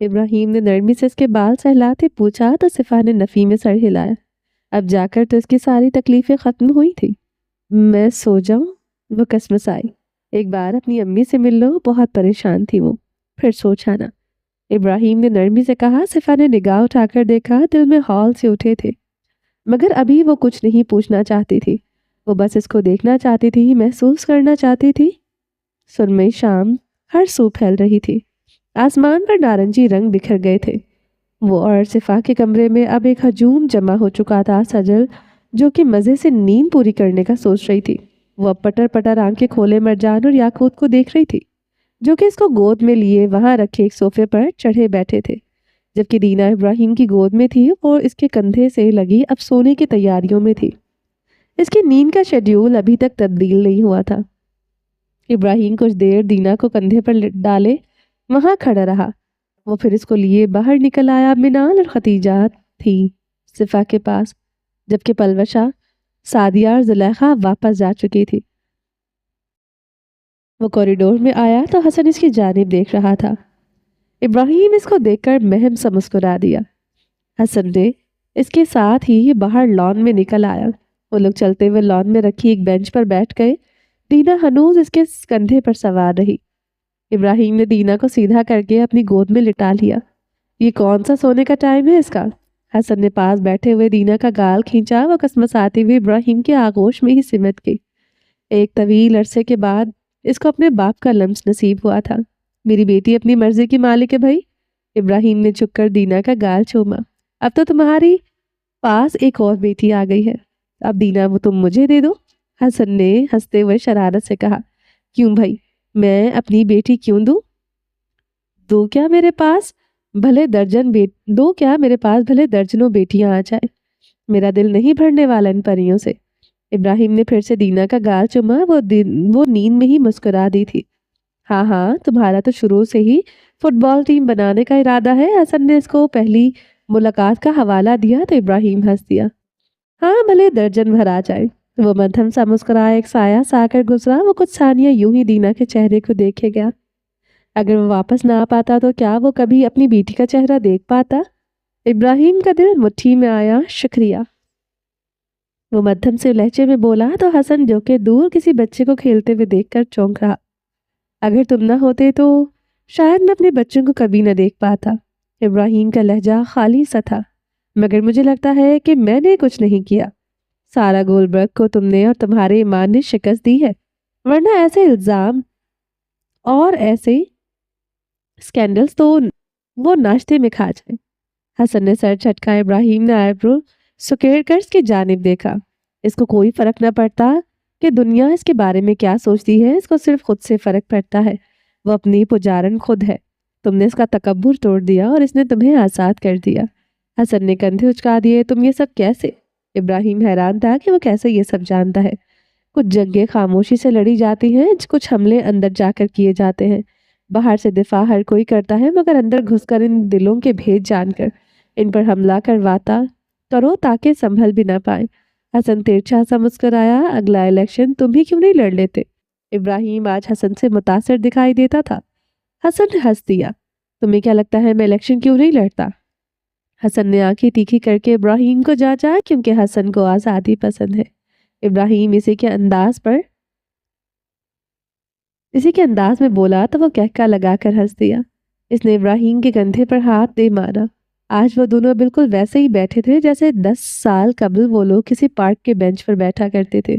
ابراہیم نے نرمی سے اس کے بال سہلاتے پوچھا تو صفا نے نفی میں سر ہلایا۔ اب جا کر تو اس کی ساری تکلیفیں ختم ہوئی تھی۔ میں سو جاؤں؟ وہ کسمسائی۔ ایک بار اپنی امی سے مل لو، بہت پریشان تھی وہ، پھر سوچ آنا۔ ابراہیم نے نرمی سے کہا۔ صفا نے نگاہ اٹھا کر دیکھا، دل میں ہول سے اٹھے تھے، مگر ابھی وہ کچھ نہیں پوچھنا چاہتی تھی، وہ بس اس کو دیکھنا چاہتی تھی، محسوس کرنا چاہتی تھی۔ سرمئی شام ہر سو پھیل رہی تھی، آسمان پر نارنجی رنگ بکھر گئے تھے۔ وہ اور صفا کے کمرے میں اب ایک ہجوم جمع ہو چکا تھا۔ سجل جو کہ مزے سے نیند پوری کرنے کا سوچ رہی تھی، وہ اب پٹر پٹر آنکھیں کھولے مرجان اور یاقوت کو دیکھ رہی تھی، جو کہ اس کو گود میں لیے وہاں رکھے ایک صوفے پر چڑھے بیٹھے تھے، جبکہ دینا ابراہیم کی گود میں تھی اور اس کے کندھے سے لگی اب سونے کی تیاریوں میں تھی۔ اس کی نیند کا شیڈیول ابھی تک تبدیل نہیں ہوا تھا۔ ابراہیم کچھ دیر دینا کو کندھے پر ڈالے وہاں کھڑا رہا، وہ پھر اس کو لیے باہر نکل آیا۔ منال اور ختیجہ تھی صفا کے پاس، جبکہ پلوشہ، سعدیہ اور زلیخا واپس جا چکی تھی۔ وہ کوریڈور میں آیا تو حسن اس کی جانب دیکھ رہا تھا۔ ابراہیم اس کو دیکھ کر مہم سا مسکرا دیا۔ حسن نے اس کے ساتھ ہی باہر لان میں نکل آیا۔ وہ لوگ چلتے ہوئے لان میں رکھی ایک بینچ پر بیٹھ گئے۔ دینا ہنوز اس کے کندھے پر سوار رہی۔ ابراہیم نے دینا کو سیدھا کر کے اپنی گود میں لٹا لیا۔ یہ کون سا سونے کا ٹائم ہے اس کا؟ حسن نے پاس بیٹھے ہوئے دینا کا گال کھینچا۔ وہ کسمساتی ہوئے ابراہیم کے آغوش میں ہی سمٹ گئی۔ ایک طویل عرصے کے بعد اس کو اپنے باپ کا لمس نصیب ہوا تھا۔ میری بیٹی اپنی مرضی کی مالک ہے بھائی۔ ابراہیم نے جھک کر دینا کا گال چوما۔ اب تو تمہاری پاس ایک اور بیٹی آ گئی ہے، اب دینا وہ تم مجھے دے دو، حسن نے ہنستے ہوئے شرارت سے کہا۔ کیوں بھائی، میں اپنی بیٹی کیوں دوں؟ دو کیا میرے پاس بھلے درجنوں بیٹیاں آ جائے، میرا دل نہیں بھرنے والا ان پریوں سے۔ ابراہیم نے پھر سے دینا کا گال چوما۔ وہ نیند میں ہی مسکرا دی تھی۔ ہاں ہاں، تمہارا تو شروع سے ہی فٹ بال ٹیم بنانے کا ارادہ ہے۔ حسن نے اس کو پہلی ملاقات کا حوالہ دیا تو ابراہیم ہنس دیا۔ ہاں، بھلے درجن بھر آ جائے۔ وہ مدھم سا مسکرایا، ایک سایہ سا آ کر گزرا۔ وہ کچھ ثانیہ یوں ہی دینا کے چہرے کو دیکھے گیا۔ اگر وہ واپس نہ آ پاتا تو کیا وہ کبھی اپنی بیٹی کا چہرہ دیکھ پاتا؟ ابراہیم کا دل مٹھی میں آیا۔ شکریہ، وہ مدھم سے لہجے میں بولا تو حسن جو کہ دور کسی بچے کو کھیلتے ہوئے دیکھ کر چونک رہا۔ اگر تم نہ ہوتے تو شاید میں اپنے بچوں کو کبھی نہ دیکھ پاتا۔ ابراہیم کا لہجہ خالی سا تھا۔ مگر مجھے لگتا ہے کہ میں نے کچھ نہیں کیا۔ سارا گولبرگ کو تم نے اور تمہارے ایمان نے شکست دی ہے، ورنہ ایسے الزام اور ایسے سکینڈلز تو وہ ناشتے میں کھا جائے۔ حسن نے سر جھٹکا۔ ابراہیم نے آئیبرو سکیڑ کر اس کی جانب دیکھا۔ اس کو کوئی فرق نہ پڑتا کہ دنیا اس کے بارے میں کیا سوچتی ہے، اس کو صرف خود سے فرق پڑتا ہے۔ وہ اپنی پجارن خود ہے۔ تم نے اس کا تکبر توڑ دیا اور اس نے تمہیں آزاد کر دیا۔ حسن نے کندھے اچکا دیے۔ تم یہ سب کیسے؟ ابراہیم حیران تھا کہ وہ کیسے یہ سب جانتا ہے۔ کچھ جنگیں خاموشی سے لڑی جاتی ہیں، کچھ حملے اندر جا کر کیے جاتے ہیں۔ باہر سے دفاع ہر کوئی کرتا ہے، مگر اندر گھس کر ان دلوں کے بھید جان کر ان پر حملہ کرواتا کرو تاکہ سنبھل بھی نہ پائیں۔ حسن ترچھا سا مسکرایا۔ اگلا الیکشن تم ہی کیوں نہیں لڑ لیتے؟ ابراہیم آج حسن سے متاثر دکھائی دیتا تھا۔ حسن ہنس دیا۔ تمہیں کیا لگتا ہے میں الیکشن کیوں نہیں لڑتا؟ حسن نے آنکھیں تیکھی کر کے ابراہیم کو جانچا، کیونکہ حسن کو آزادی پسند ہے۔ ابراہیم اسی کے انداز میں بولا تو وہ کہکا لگا کر ہنس دیا۔ اس نے ابراہیم کے کندھے پر ہاتھ دے مارا۔ آج وہ دونوں بالکل ویسے ہی بیٹھے تھے جیسے 10 سال قبل وہ لوگ کسی پارک کے بینچ پر بیٹھا کرتے تھے۔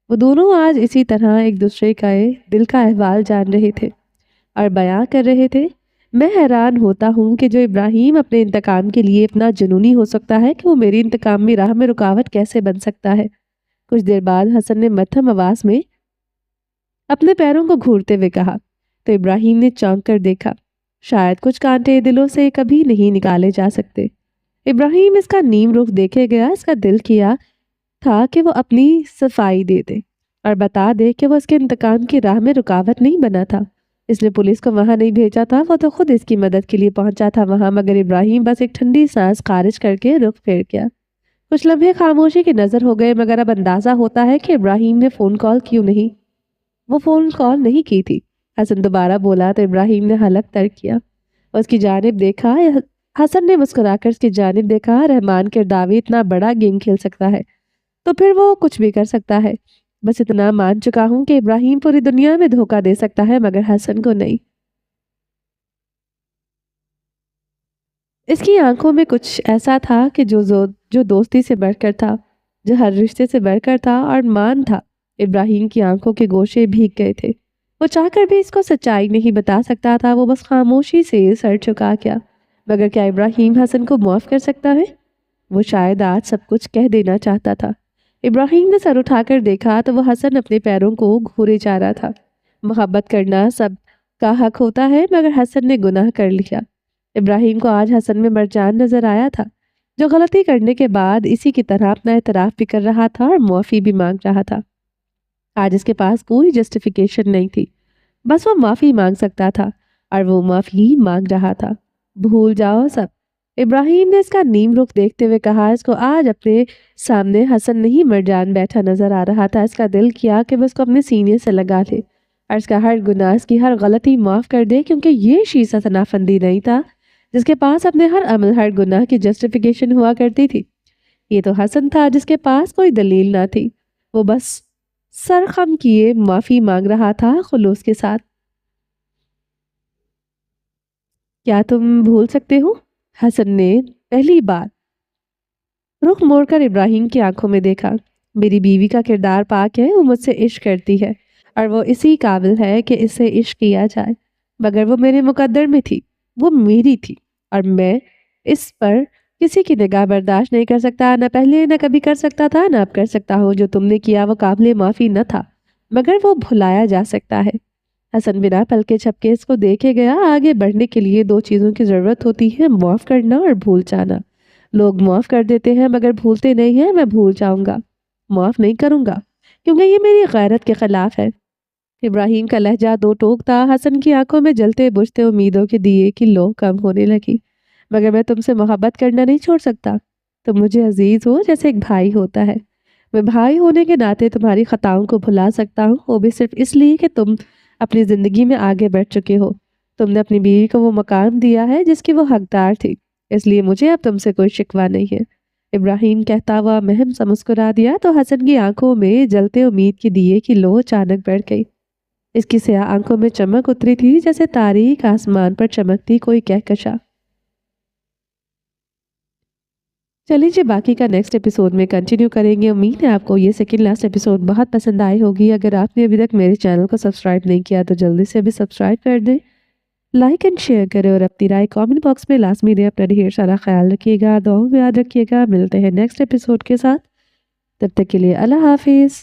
وہ دونوں آج اسی طرح ایک دوسرے کا دل کا احوال جان رہے تھے اور بیان کر رہے تھے۔ میں حیران ہوتا ہوں کہ جو ابراہیم اپنے انتقام کے لیے اتنا جنونی ہو سکتا ہے کہ وہ میری انتقام میں راہ میں رکاوٹ کیسے بن سکتا ہے۔ کچھ دیر بعد حسن نے مدھم آواز میں اپنے پیروں کو گھورتے ہوئے کہا تو ابراہیم نے چونک کر دیکھا۔ شاید کچھ کانٹے دلوں سے کبھی نہیں نکالے جا سکتے۔ ابراہیم اس کا نیم رخ دیکھے گیا۔ اس کا دل کیا تھا کہ وہ اپنی صفائی دے دے اور بتا دے کہ وہ اس کے انتقام کی راہ میں رکاوٹ نہیں بنا تھا۔ اس نے پولیس کو وہاں نہیں بھیجا تھا، وہ تو خود اس کی مدد کے لیے پہنچا تھا وہاں، مگر ابراہیم بس ایک ٹھنڈی سانس خارج کر کے رخ پھیر گیا۔ کچھ لمحے خاموشی کی نظر ہو گئے، مگر اب اندازہ ہوتا ہے کہ ابراہیم نے فون کال نہیں کی تھی۔ حسن دوبارہ بولا تو ابراہیم نے حلق ترک کیا۔ اس کی جانب دیکھا، حسن نے مسکرا کر اس کی جانب دیکھا۔ رحمان کرداوی اتنا بڑا گیم کھیل سکتا ہے تو پھر وہ کچھ بھی کر سکتا ہے۔ بس اتنا مان چکا ہوں کہ ابراہیم پوری دنیا میں دھوکہ دے سکتا ہے مگر حسن کو نہیں۔ اس کی آنکھوں میں کچھ ایسا تھا کہ جو دوستی سے بڑھ کر تھا، جو ہر رشتے سے بڑھ کر تھا، اور مان تھا۔ ابراہیم کی آنکھوں کے گوشے بھیگ گئے تھے۔ وہ چاہ کر بھی اس کو سچائی نہیں بتا سکتا تھا، وہ بس خاموشی سے سر جھکا گیا۔ مگر کیا ابراہیم حسن کو معاف کر سکتا ہے؟ وہ شاید آج سب کچھ کہہ دینا چاہتا تھا۔ ابراہیم نے سر اٹھا کر دیکھا تو وہ حسن اپنے پیروں کو گھورے جا رہا تھا۔ محبت کرنا سب کا حق ہوتا ہے مگر حسن نے گناہ کر لیا۔ ابراہیم کو آج حسن میں مرجان نظر آیا تھا، جو غلطی کرنے کے بعد اسی کی طرح اپنا اعتراف بھی کر رہا تھا اور معافی بھی مانگ رہا تھا۔ آج اس کے پاس کوئی جسٹیفیکیشن نہیں تھی، بس وہ معافی مانگ سکتا تھا، اور وہ معافی مانگ رہا تھا۔ بھول جاؤ سب، ابراہیم نے اس کا نیم رخ دیکھتے ہوئے کہا۔ اس کو آج اپنے سامنے حسن نہیں مرجان بیٹھا نظر آ رہا تھا۔ اس کا دل کیا کہ وہ اس کو اپنے سینے سے لگا لے اور اس کا ہر گناہ، اس کی ہر غلطی معاف کر دے، کیونکہ یہ شیشہ ثنافندی نہیں تھا جس کے پاس اپنے ہر عمل، ہر گناہ کی جسٹیفیکیشن ہوا کرتی تھی۔ یہ تو حسن تھا جس کے پاس کوئی دلیل نہ تھی، وہ بس سر خم کیے معافی مانگ رہا تھا خلوص کے ساتھ۔ کیا تم بھول سکتے ہو؟ حسن نے پہلی بار رخ موڑ کر ابراہیم کی آنکھوں میں دیکھا۔ میری بیوی کا کردار پاک ہے، وہ مجھ سے عشق کرتی ہے اور وہ اسی قابل ہے کہ اسے عشق کیا جائے، مگر وہ میرے مقدر میں تھی، وہ میری تھی، اور میں اس پر کسی کی نگاہ برداشت نہیں کر سکتا، نہ پہلے نہ کبھی کر سکتا تھا، نہ اب کر سکتا ہوں۔ جو تم نے کیا وہ قابل معافی نہ تھا، مگر وہ بھلایا جا سکتا ہے۔ حسن بنا پلکے جھپکے اس کو دیکھے گیا۔ آگے بڑھنے کے لیے دو چیزوں کی ضرورت ہوتی ہے، معاف کرنا اور بھول جانا۔ لوگ معاف کر دیتے ہیں مگر بھولتے نہیں ہیں۔ میں بھول جاؤں گا، معاف نہیں کروں گا، کیونکہ یہ میری غیرت کے خلاف ہے۔ ابراہیم کا لہجہ دو ٹوک تھا۔ حسن کی آنکھوں میں جلتے بجھتے امیدوں کے دیے کی لو کم ہونے لگی۔ مگر میں تم سے محبت کرنا نہیں چھوڑ سکتا۔ تم مجھے عزیز ہو جیسے ایک بھائی ہوتا ہے۔ میں بھائی ہونے کے ناطے تمہاری خطاؤں کو بھلا سکتا ہوں، وہ بھی صرف اس لیے کہ تم اپنی زندگی میں آگے بڑھ چکے ہو۔ تم نے اپنی بیوی کو وہ مقام دیا ہے جس کی وہ حقدار تھی، اس لیے مجھے اب تم سے کوئی شکوہ نہیں ہے۔ ابراہیم کہتا ہوا مہم سا مسکرا دیا تو حسن کی آنکھوں میں جلتے امید کے دیے کی لو اچانک بڑھ گئی۔ اس کی سیاہ آنکھوں میں چمک اتری تھی جیسے تاریک آسمان پر چمکتی کوئی کہکشاں۔ چلیے باقی کا نیکسٹ ایپیسوڈ میں کنٹینیو کریں گے۔ امید ہے آپ کو یہ سیکنڈ لاسٹ ایپیسوڈ بہت پسند آئی ہوگی۔ اگر آپ نے ابھی تک میرے چینل کو سبسکرائب نہیں کیا تو جلدی سے ابھی سبسکرائب کر دیں، لائک اینڈ شیئر کریں اور اپنی رائے کامنٹ باکس میں لازمی دیں۔ اپنا ڈھیر سارا خیال رکھیے گا، دعاؤں میں یاد رکھیے گا۔ ملتے ہیں نیکسٹ ایپیسوڈ کے ساتھ، تب تک کے لیے اللہ حافظ۔